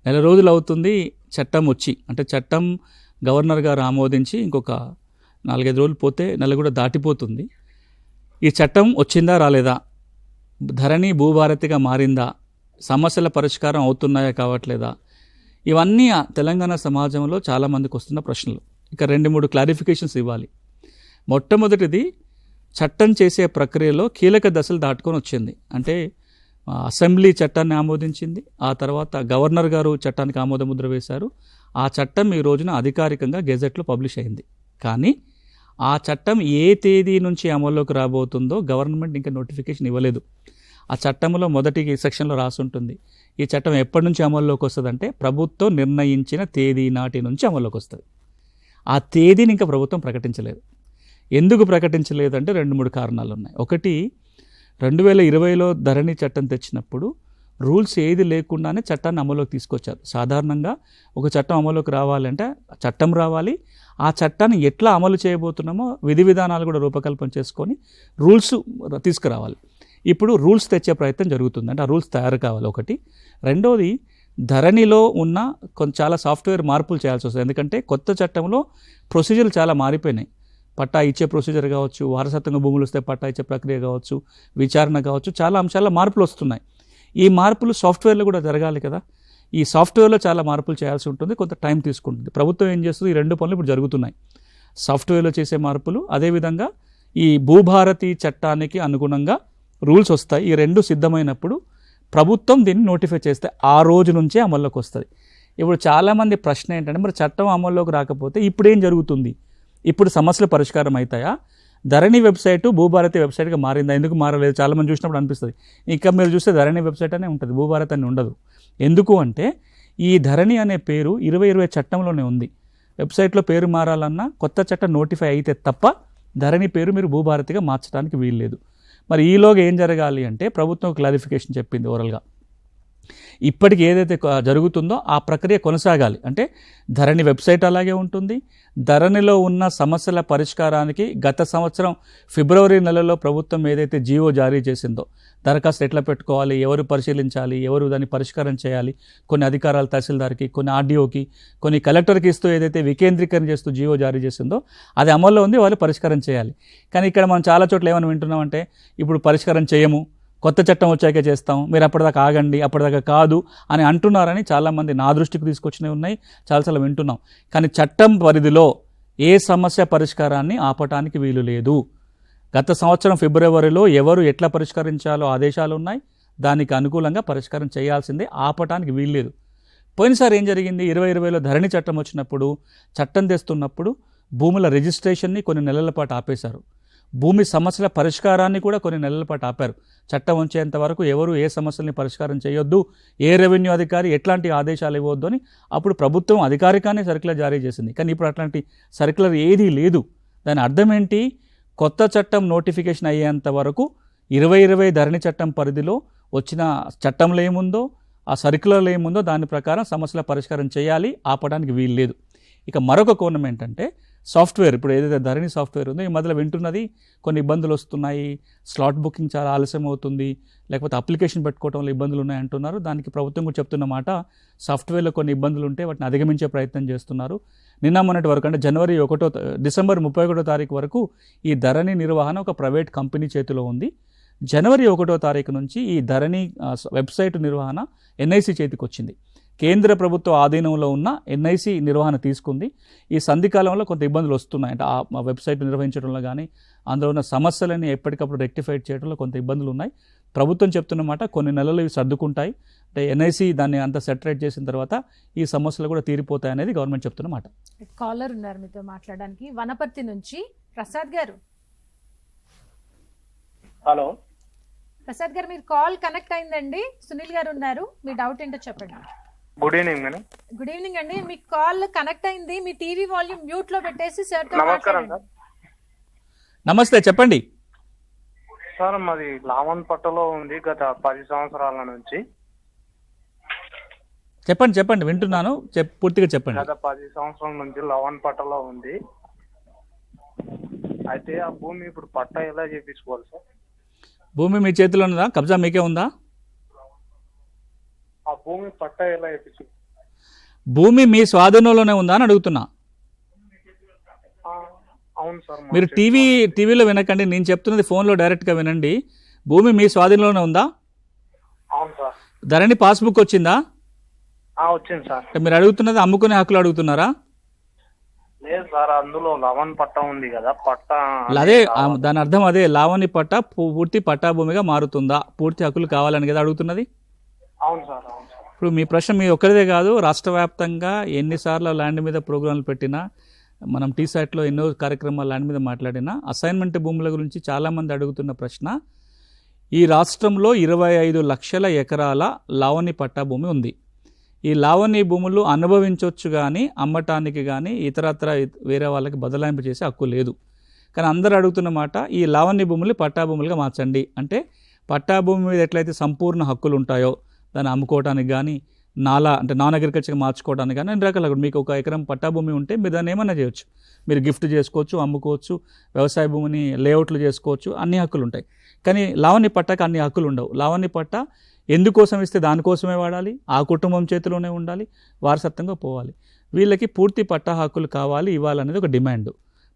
Speaker 2: నెల రోజులు అవుతుంది చట్టం వచ్చి, అంటే చట్టం గవర్నర్ గారు ఆమోదించి ఇంకొక 4-5 రోజులు పోతే నెల కూడా దాటిపోతుంది. ఈ చట్టం వచ్చిందా రాలేదా, ధరణి భూభారతిగా మారిందా, సమస్యల పరిష్కారం అవుతున్నాయా కావట్లేదా, ఇవన్నీ తెలంగాణ సమాజంలో చాలామందికి వస్తున్న ప్రశ్నలు. ఇక 2-3 క్లారిఫికేషన్స్ ఇవ్వాలి. మొట్టమొదటిది, చట్టం చేసే ప్రక్రియలో కీలక దశలు దాటుకొని వచ్చింది. అంటే అసెంబ్లీ చట్టాన్ని ఆమోదించింది, ఆ తర్వాత గవర్నర్ గారు చట్టానికి ఆమోదముద్ర వేశారు. ఆ చట్టం ఈ రోజున అధికారికంగా గెజెట్లో పబ్లిష్ అయింది. కానీ ఆ చట్టం ఏ తేదీ నుంచి అమల్లోకి రాబోతుందో గవర్నమెంట్ ఇంకా నోటిఫికేషన్ ఇవ్వలేదు. ఆ చట్టంలో మొదటి సెక్షన్లో రాసి ఉంటుంది, ఈ చట్టం ఎప్పటి నుంచి అమల్లోకి వస్తుంది అంటే ప్రభుత్వం నిర్ణయించిన తేదీ నాటి నుంచి అమల్లోకి వస్తుంది. ఆ తేదీని ఇంకా ప్రభుత్వం ప్రకటించలేదు. ఎందుకు ప్రకటించలేదు అంటే 2-3 కారణాలు ఉన్నాయి. ఒకటి, 2020లో ధరణి చట్టం తెచ్చినప్పుడు రూల్స్ ఏది లేకుండానే చట్టాన్ని అమల్లోకి తీసుకొచ్చారు. సాధారణంగా ఒక చట్టం అమల్లోకి రావాలంటే చట్టం రావాలి, ఆ చట్టాన్ని ఎట్లా అమలు చేయబోతున్నామో విధి విధానాలు కూడా రూపకల్పన చేసుకొని రూల్స్ తీసుకురావాలి. ఇప్పుడు రూల్స్ తెచ్చే ప్రయత్నం జరుగుతుంది, అంటే ఆ రూల్స్ తయారు కావాలి ఒకటి. రెండోది, ధరణిలో ఉన్న చాలా సాఫ్ట్వేర్ మార్పులు చేయాల్సి వస్తుంది. ఎందుకంటే కొత్త చట్టంలో ప్రొసీజర్లు చాలా మారిపోయినాయి. పట్టా ఇచ్చే ప్రొసీజర్ కావచ్చు, వారసత్వంగా భూములు వస్తే పట్టా ఇచ్చే ప్రక్రియ కావచ్చు, విచారణ కావచ్చు, చాలా అంశాల్లో మార్పులు వస్తున్నాయి. ఈ మార్పులు సాఫ్ట్వేర్లో కూడా జరగాలి కదా. ఈ సాఫ్ట్వేర్లో చాలా మార్పులు చేయాల్సి ఉంటుంది, కొంత టైం తీసుకుంటుంది. ప్రభుత్వం ఏం చేస్తుంది, ఈ 2 పనులు ఇప్పుడు జరుగుతున్నాయి. సాఫ్ట్వేర్లో చేసే మార్పులు, అదేవిధంగా ఈ భూభారతి చట్టానికి అనుగుణంగా రూల్స్ వస్తాయి. ఈ 2 సిద్ధమైనప్పుడు ప్రభుత్వం దీన్ని నోటిఫై చేస్తే ఆ రోజు నుంచే అమల్లోకి వస్తుంది. ఇప్పుడు చాలామంది ప్రశ్న ఏంటంటే, మరి చట్టం అమల్లోకి రాకపోతే ఇప్పుడు ఏం జరుగుతుంది, ఇప్పుడు సమస్యలు పరిష్కారం అవుతాయా? ధరణి వెబ్సైటు భూభారతి వెబ్సైట్గా మారిందా? ఎందుకు మారలేదు? చాలామంది చూసినప్పుడు అనిపిస్తుంది. ఇంకా మీరు చూస్తే ధరణి వెబ్సైట్ అనే ఉంటుంది, భూభారతి అని ఉండదు. ఎందుకు అంటే ఈ ధరణి అనే పేరు 2020 చట్టంలోనే ఉంది. వెబ్సైట్లో పేరు మారాలన్నా కొత్త చట్టం నోటిఫై అయితే తప్ప ధరణి పేరు మీరు భూభారతిగా మార్చడానికి వీల్లేదు. మరి ఈలోగా ఏం జరగాలి అంటే ప్రభుత్వం క్లారిఫికేషన్ చెప్పింది ఓరల్గా, ఇప్పటికి ఏదైతే జరుగుతుందో ఆ ప్రక్రియ కొనసాగాలి. అంటే ధరణి వెబ్సైట్ అలాగే ఉంటుంది. ధరణిలో ఉన్న సమస్యల పరిష్కారానికి గత సంవత్సరం ఫిబ్రవరి నెలలో ప్రభుత్వం ఏదైతే జీవో జారీ చేసిందో, దరఖాస్తు ఎట్లా పెట్టుకోవాలి, ఎవరు పరిశీలించాలి, ఎవరు దాన్ని పరిష్కారం చేయాలి, కొన్ని అధికారాలు తహసీల్దార్కి, కొన్ని ఆర్డీఓకి, కొన్ని కలెక్టర్కి ఇస్తూ ఏదైతే వికేంద్రీకరణ చేస్తూ జీవో జారీ చేసిందో అది అమల్లో ఉంది, వాళ్ళు పరిష్కారం చేయాలి. కానీ ఇక్కడ మనం చాలా చోట్ల ఏమైనా వింటున్నామంటే, ఇప్పుడు పరిష్కారం చేయము, కొత్త చట్టం వచ్చాకే చేస్తాం, మీరు అప్పటిదాకా ఆగండి, అప్పటిదాకా కాదు అని అంటున్నారని చాలామంది నా దృష్టికి తీసుకొచ్చినవి ఉన్నాయి, చాలాసార్లు వింటున్నాం. కానీ చట్టం పరిధిలో ఏ సమస్య పరిష్కారాన్ని ఆపటానికి వీలు లేదు. గత సంవత్సరం ఫిబ్రవరిలో ఎవరు ఎట్లా పరిష్కరించాలో ఆదేశాలు ఉన్నాయి, దానికి అనుకూలంగా పరిష్కారం చేయాల్సిందే, ఆపటానికి వీల్లేదు. పోయినసారి ఏం జరిగింది, 2020లో ధరణి చట్టం వచ్చినప్పుడు, చట్టం తెస్తున్నప్పుడు భూముల రిజిస్ట్రేషన్ని కొన్ని నెలల పాటు ఆపేశారు, భూమి సమస్యల పరిష్కారాన్ని కూడా కొన్ని నెలల పాటు ఆపారు. చట్టం వచ్చేంత వరకు ఎవరు ఏ సమస్యల్ని పరిష్కారం చేయొద్దు, ఏ రెవెన్యూ అధికారి ఎట్లాంటి ఆదేశాలు ఇవ్వద్దు అని అప్పుడు ప్రభుత్వం అధికారికంగానే సర్క్యులర్ జారీ చేసింది. కానీ ఇప్పుడు అట్లాంటి సర్క్యులర్ ఏదీ లేదు. దాని అర్థం ఏంటి, కొత్త చట్టం నోటిఫికేషన్ అయ్యేంత వరకు 2020 ధరణి చట్టం పరిధిలో వచ్చిన చట్టంలో ఏముందో, ఆ సర్క్యులర్లో ఏముందో దాని ప్రకారం సమస్యల పరిష్కారం చేయాలి, ఆపడానికి వీలు లేదు. ఇక మరొక కోణం ఏంటంటే సాఫ్ట్వేర్, ఇప్పుడు ఏదైతే ధరణి సాఫ్ట్వేర్ ఉందో ఈ మధ్యలో వింటున్నది కొన్ని ఇబ్బందులు వస్తున్నాయి, స్లాట్ బుకింగ్ చాలా ఆలస్యం అవుతుంది, లేకపోతే అప్లికేషన్ పెట్టుకోవడంలో ఇబ్బందులు ఉన్నాయి అంటున్నారు. దానికి ప్రభుత్వం కూడా చెప్తున్న మాట, సాఫ్ట్వేర్లో కొన్ని ఇబ్బందులు ఉంటే వాటిని అధిగమించే ప్రయత్నం చేస్తున్నారు. నిన్న మొన్నటి వరకు అంటే డిసెంబర్ 31వ తారీఖు వరకు ఈ ధరణి నిర్వహణ ఒక ప్రైవేట్ కంపెనీ చేతిలో ఉంది. జనవరి 1వ తారీఖు నుంచి ఈ ధరణి వెబ్సైట్ నిర్వహణ ఎన్ఐసి చేతికి వచ్చింది. కేంద్ర ప్రభుత్వ ఆధీనంలో ఉన్న ఎన్ఐసి నిర్వహణ తీసుకుంది. ఈ సంధి కాలంలో కొంత ఇబ్బందులు వస్తున్నాయి. అంటే ఆ వెబ్సైట్ నిర్వహించడంలో కానీ అందులో ఉన్న సమస్యలని ఎప్పటికప్పుడు రెక్టిఫైడ్ చేయడంలో కొంత ఇబ్బందులు ఉన్నాయి. ప్రభుత్వం చెప్తున్నమాట కొన్ని నెలలు ఇవి సర్దుకుంటాయి. అంటే ఎన్ఐసి దాన్ని అంతా సెటరేట్ చేసిన తర్వాత ఈ సమస్యలు కూడా తీరిపోతాయి అనేది గవర్నమెంట్ చెప్తున్నమాట.
Speaker 1: కాలర్ ఉన్నారు మీతో మాట్లాడడానికి, వనపర్తి నుంచి ప్రసాద్ గారు.
Speaker 3: హలో
Speaker 1: ప్రసాద్ గారు, మీరు కాల్ కనెక్ట్ అయిందండి. సునీల్ గారు ఉన్నారు, మీ డౌట్ ఏంటో చెప్పండి.
Speaker 3: Good evening madam.
Speaker 1: Good evening అండి. మీ కాల్ కనెక్ట్ అయింది, మీ టీవీ వాల్యూమ్ మ్యూట్ లో పెట్టేసి సార్ తో
Speaker 3: నమస్కారం
Speaker 1: మాట్లాడండి.
Speaker 2: నమస్తే, చెప్పండి.
Speaker 3: సార్ మాది లావన్పట్టలో ఉంది గత 10 సంవత్సరాల నుంచి.
Speaker 2: చెప్పండి వింటున్నాను, పూర్తిగా చెప్పండి.
Speaker 3: గత 10 సంవత్సరాల నుంచి లావన్పట్టలో ఉంది. అయితే ఆ భూమి ఇప్పుడు పట్టా ఎలా చేపించుకోవాలి సార్?
Speaker 2: భూమి మీ చేతిలో ఉందా? కబ్జా మీకే ఉందా?
Speaker 3: ఆ భూమి పట్టా ఎలా చేపించు?
Speaker 2: భూమి మీ స్వాధీనంలోనే ఉందా అని అడుగుతున్నా.
Speaker 3: అవును సార్.
Speaker 2: మీరు టీవీలో వినకండి, నేను చెప్తున్నది ఫోన్లో డైరెక్ట్గా వినండి. భూమి మీ స్వాధీనంలోనే ఉందా?
Speaker 3: అవును సార్.
Speaker 2: ధరణి పాస్బుక్ వచ్చిందా?
Speaker 3: వచ్చింది సార్.
Speaker 2: మీరు అడుగుతున్నది అమ్ముకునే హక్కులు అడుగుతున్నారా?
Speaker 3: లేదు సార్, అందులో లవన్ పట్టా ఉంది కదా, పట్టా
Speaker 2: అదే దాని అర్థం అదే. లావణి పట్టా పూర్తి పట్టా భూమిగా మారుతుందా, పూర్తి హక్కులు కావాలని కదా అడుగుతున్నది.
Speaker 3: అవును సార్. అవును సార్.
Speaker 2: ఇప్పుడు మీ ప్రశ్న మీ ఒక్కరిదే కాదు, రాష్ట్ర వ్యాప్తంగా ఎన్నిసార్లు ల్యాండ్ మీద ప్రోగ్రాంలు పెట్టినా, మనం టీసాట్లో ఎన్నో కార్యక్రమాలు ల్యాండ్ మీద మాట్లాడినా, అసైన్మెంట్ భూముల గురించి చాలామంది అడుగుతున్న ప్రశ్న, ఈ రాష్ట్రంలో 25 లక్షల ఎకరాల లావణి పట్టా భూమి ఉంది. ఈ లావణి భూములు అనుభవించవచ్చు కానీ అమ్మటానికి కానీ ఇతరత్ర వేరే వాళ్ళకి బదలాయింపు చేసే హక్కు లేదు. కానీ అందరూ అడుగుతున్న మాట, ఈ లావణి భూములు పట్టా భూములుగా మార్చండి. అంటే పట్టా భూమి మీద ఎట్లయితే సంపూర్ణ హక్కులు ఉంటాయో దాన్ని అమ్ముకోవడానికి కానీ అంటే నాన్ అగ్రికల్చర్గా మార్చుకోవడానికి కానీ అన్ని రకాల. మీకు 1 ఎకరం పట్టా భూమి ఉంటే మీరు దాన్ని ఏమన్నా చేయొచ్చు. మీరు గిఫ్ట్ చేసుకోవచ్చు, అమ్ముకోవచ్చు, వ్యవసాయ భూమిని లేఅవుట్లు చేసుకోవచ్చు, అన్ని హక్కులు ఉంటాయి. కానీ లావణి పట్టాకి అన్ని హక్కులు ఉండవు. లావణి పట్టా ఎందుకోసం ఇస్తే దానికోసమే వాడాలి, ఆ కుటుంబం చేతిలోనే ఉండాలి, వారసత్వంగా పోవాలి. వీళ్ళకి పూర్తి పట్టా హక్కులు కావాలి, ఇవ్వాలనేది ఒక డిమాండ్.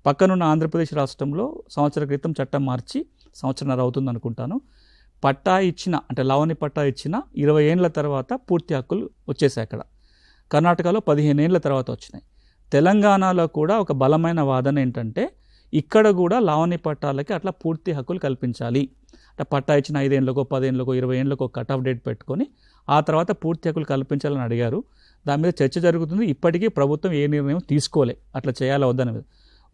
Speaker 2: పక్కనున్న ఆంధ్రప్రదేశ్ రాష్ట్రంలో సంవత్సరం క్రితం చట్టం మార్చి సంవత్సరంన్నర అవుతుంది అనుకుంటాను, పట్టా ఇచ్చిన అంటే లావణి పట్టా ఇచ్చిన 20 ఏళ్ళ తర్వాత పూర్తి హక్కులు వచ్చేసాయి. అక్కడ కర్ణాటకలో 15 ఏళ్ళ తర్వాత వచ్చినాయి. తెలంగాణలో కూడా ఒక బలమైన వాదన ఏంటంటే ఇక్కడ కూడా లావణి పట్టాలకి అట్లా పూర్తి హక్కులు కల్పించాలి. అంటే పట్టా ఇచ్చిన 5 ఏళ్ళకో 10 ఏళ్ళకో 20 ఏళ్ళకో కట్ ఆఫ్ డేట్ పెట్టుకొని ఆ తర్వాత పూర్తి హక్కులు కల్పించాలని అడిగారు. దాని మీద చర్చ జరుగుతుంది. ఇప్పటికీ ప్రభుత్వం ఏ నిర్ణయం తీసుకోలే అట్లా చేయాలా వద్దనే మీద.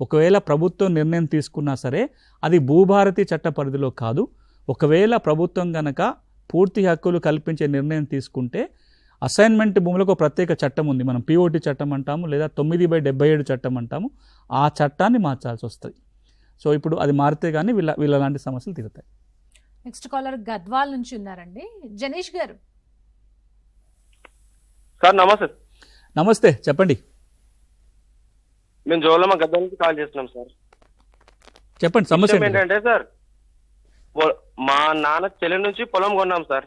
Speaker 2: ఒకవేళ ప్రభుత్వం నిర్ణయం తీసుకున్నా సరే అది భూభారతి చట్ట పరిధిలో కాదు. ఒకవేళ ప్రభుత్వం కనుక పూర్తి హక్కులు కల్పించే నిర్ణయం తీసుకుంటే అసైన్మెంట్ భూములకు ప్రత్యేక చట్టం ఉంది. మనం పిఓటి చట్టం అంటాము, లేదా 9/77 చట్టం అంటాము. ఆ చట్టాన్ని మార్చాల్సి వస్తుంది. సో ఇప్పుడు అది మారితే కానీ వీళ్ళ లాంటి సమస్యలు తీరుతాయి.
Speaker 1: నెక్స్ట్ కాలర్ గద్వాల్ నుంచి ఉన్నారండి, జనీష్ గారు.
Speaker 4: సార్ నమస్తే.
Speaker 2: నమస్తే, చెప్పండి.
Speaker 4: మేము జోలమ్మ గద్వాల నుంచి కాల్ చేస్తున్నాం సార్.
Speaker 2: చెప్పండి, సమస్య
Speaker 4: ఏంటంటే సార్, మా నాన్న చెల్లి నుంచి పొలం కొన్నాం సార్.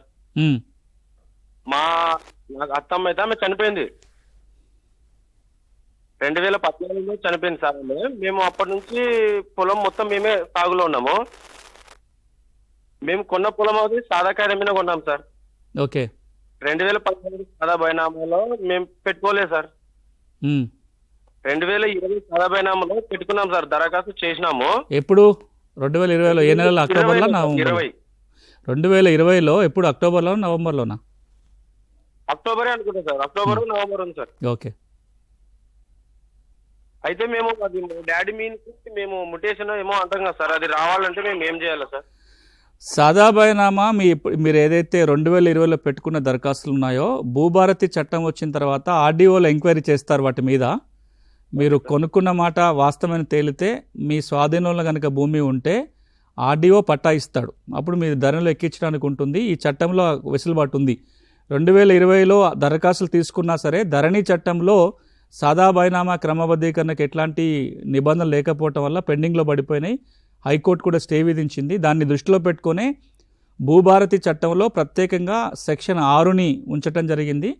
Speaker 4: నాకు అత్తమ్మ అయితే ఆమె చనిపోయింది, 2014లో చనిపోయింది సార్. మేము అప్పటి నుంచి పొలం మొత్తం మేమే సాగులో ఉన్నాము. మేము కొన్న పొలం అది సాదా కాయల మీద కొన్నాం సార్.
Speaker 2: ఓకే.
Speaker 4: 2015 సాదా బైనామాలో మేము పెట్టుకోలేదు సార్. 2020 సాదా బైనామాలో పెట్టుకున్నాం సార్, దరఖాస్తు చేసినాము.
Speaker 2: ఎప్పుడు? 2020లో ఏ నెలలో? అక్టోబర్లో, నవంబర్? 2020లో ఎప్పుడు? అక్టోబర్లో, నవంబర్లోనా?
Speaker 4: అక్టోబరే అనుకుంటా సార్, అక్టోబర్ నవంబర్ ఉంది సార్.
Speaker 2: ఓకే.
Speaker 4: అయితే మేము అది డాడీ మీన్స్ మేము ముటేషన్ ఏమో అంటాం కదా సార్, అది రావాలంటే మేము ఏం చేయాలి సార్?
Speaker 2: సాదా బైనామా మీరు ఏదైతే 2020లో పెట్టుకున్న దరఖాస్తులు ఉన్నాయో, భూభారతి చట్టం వచ్చిన తర్వాత ఆర్డీఓలో ఎంక్వైరీ చేస్తారు వాటి మీద. మీరు కొనుక్కున్న మాట వాస్తవమైన తేలితే మీ స్వాధీనంలో కనుక భూమి ఉంటే ఆర్డీఓ పట్టా ఇస్తాడు. అప్పుడు మీరు ధరలు ఎక్కించడానికి ఉంటుంది. ఈ చట్టంలో వెసులుబాటు ఉంది. 2020లో దరఖాస్తులు తీసుకున్నా సరే ధరణి చట్టంలో సాదా బైనామా క్రమబద్ధీకరణకు ఎట్లాంటి నిబంధనలు లేకపోవటం వల్ల పెండింగ్లో పడిపోయినాయి. హైకోర్టు కూడా స్టే విధించింది. దాన్ని దృష్టిలో పెట్టుకునే భూభారతి చట్టంలో ప్రత్యేకంగా సెక్షన్ 6ని ఉంచటం జరిగింది.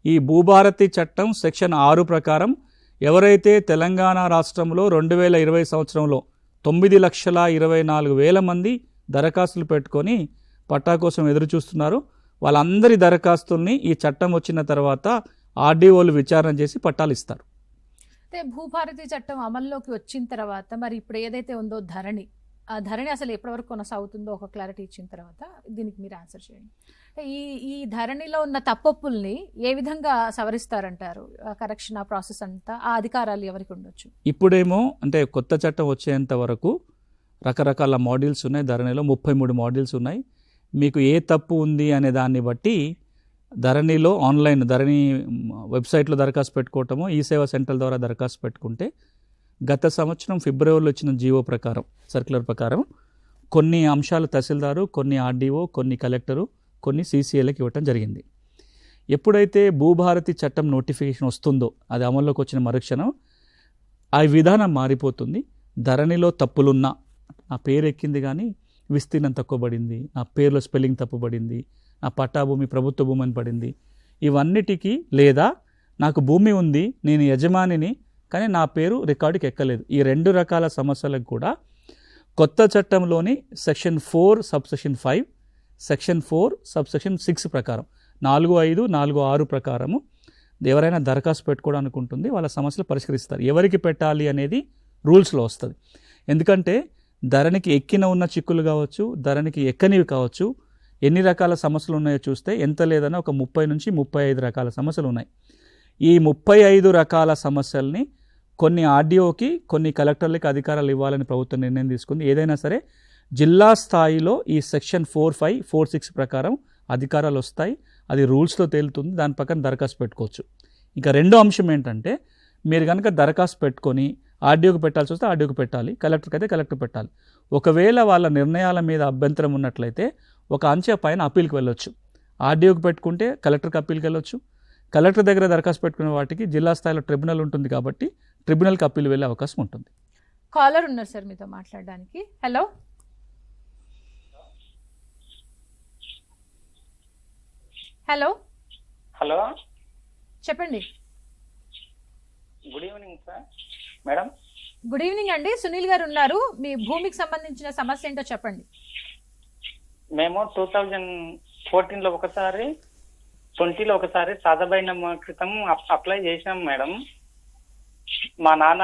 Speaker 2: ఈ భూభారతి చట్టం సెక్షన్ 6 ప్రకారం ఎవరైతే తెలంగాణ రాష్ట్రంలో 2020 సంవత్సరంలో 9,24,000 మంది దరఖాస్తులు పెట్టుకొని పట్టా కోసం ఎదురు చూస్తున్నారు, వాళ్ళందరి దరఖాస్తుల్ని ఈ చట్టం వచ్చిన తర్వాత ఆర్డీఓలు విచారణ చేసి పట్టాలు ఇస్తారు.
Speaker 1: అయితే భూభారతి చట్టం అమల్లోకి వచ్చిన తర్వాత మరి ఇప్పుడు ఏదైతే ఉందో ధరణి, ఆ ధరణి అసలు ఎప్పటివరకు కొనసాగుతుందో ఒక క్లారిటీ ఇచ్చిన తర్వాత దీనికి మీరు ఆన్సర్ చేయండి. ఈ ధరణిలో ఉన్న తప్పొప్పుల్ని ఏ విధంగా సవరిస్తారంటారు? కరెక్షన్ ఆ ప్రాసెస్ అంతా ఆ అధికారాలు ఎవరికి ఉండొచ్చు?
Speaker 2: ఇప్పుడేమో అంటే కొత్త చట్టం వచ్చేంత వరకు రకరకాల మాడ్యూల్స్ ఉన్నాయి. ధరణిలో 33 మాడ్యూల్స్ ఉన్నాయి. మీకు ఏ తప్పు ఉంది అనే దాన్ని బట్టి ధరణిలో ఆన్లైన్ ధరణి వెబ్సైట్లో దరఖాస్తు పెట్టుకోవటము, ఈ సేవా సెంటర్ ద్వారా దరఖాస్తు పెట్టుకుంటే గత సంవత్సరం ఫిబ్రవరిలో వచ్చిన జీవో ప్రకారం, సర్క్యులర్ ప్రకారం కొన్ని అంశాలు తహసీల్దారు, కొన్ని ఆర్డీఓ, కొన్ని కలెక్టరు, కొన్ని సీసీఏలకు ఇవ్వటం జరిగింది. ఎప్పుడైతే భూభారతి చట్టం నోటిఫికేషన్ వస్తుందో అది అమల్లోకి వచ్చిన మరుక్షణం ఆ విధానం మారిపోతుంది. ధరణిలో తప్పులున్నా, నా పేరు ఎక్కింది కానీ విస్తీర్ణం తక్కువ పడింది, నా పేరులో స్పెల్లింగ్ తప్పు పడింది, నా పట్టా భూమి ప్రభుత్వ భూమి అని పడింది, ఇవన్నిటికీ, లేదా నాకు భూమి ఉంది నేను యజమానిని కానీ నా పేరు రికార్డుకి ఎక్కలేదు, ఈ 2 రకాల సమస్యలకు కూడా కొత్త చట్టంలోని సెక్షన్ 4 సబ్సెక్షన్ 5, సెక్షన్ 4 సబ్సెక్షన్ 6 ప్రకారం 4.5, 4.6 ప్రకారము ఎవరైనా దరఖాస్తు పెట్టుకోవడానికి ఉంటుంది. వాళ్ళ సమస్యలు పరిష్కరిస్తారు. ఎవరికి పెట్టాలి అనేది రూల్స్లో వస్తుంది. ఎందుకంటే ధరణికి ఎక్కిన ఉన్న చిక్కులు కావచ్చు, ధరణికి ఎక్కనివి కావచ్చు, ఎన్ని రకాల సమస్యలు ఉన్నాయో చూస్తే ఎంత లేదన్నా ఒక 30 నుంచి 35 రకాల సమస్యలు ఉన్నాయి. ఈ 35 రకాల సమస్యల్ని కొన్ని ఆర్డీఓకి, కొన్ని కలెక్టర్లకి అధికారాలు ఇవ్వాలని ప్రభుత్వం నిర్ణయం తీసుకుంది. ఏదైనా సరే జిల్లా స్థాయిలో ఈ సెక్షన్ 4.5, 4.6 ప్రకారం అధికారాలు వస్తాయి. అది రూల్స్లో తేలుతుంది. దాని పక్కన దరఖాస్తు పెట్టుకోవచ్చు. ఇంకా రెండో అంశం ఏంటంటే, మీరు కనుక దరఖాస్తు పెట్టుకొని ఆర్డీఓకి పెట్టాల్సి వస్తే ఆర్డీఓకి పెట్టాలి, కలెక్టర్కి అయితే కలెక్టర్ పెట్టాలి. ఒకవేళ వాళ్ళ నిర్ణయాల మీద అభ్యంతరం ఉన్నట్లయితే ఒక అంచె పైన అప్పీల్కి వెళ్ళొచ్చు. ఆర్డీఓకి పెట్టుకుంటే కలెక్టర్కి అప్పీల్కి వెళ్ళొచ్చు. కలెక్టర్ దగ్గర దరఖాస్తు పెట్టుకునే వాటికి జిల్లా స్థాయిలో ట్రిబ్యునల్ ఉంటుంది కాబట్టి ట్రిబ్యునల్కి అప్పీల్ వెళ్ళే అవకాశం ఉంటుంది.
Speaker 1: కాలర్ ఉన్నారు సార్ మీతో మాట్లాడడానికి. హలో హలో
Speaker 5: హలో,
Speaker 1: చెప్పండి.
Speaker 5: Good evening sir. Madam,
Speaker 1: good evening అండి. సునీల్ గారు ఉన్నారు. మీ భూమికి సంబంధించిన సమస్య ఏంటో చెప్పండి.
Speaker 5: మేము 2014లో ఒకసారి, 20లో ఒకసారి సాదాబైన క్రితం అప్లై చేసినాం మేడం. మా నాన్న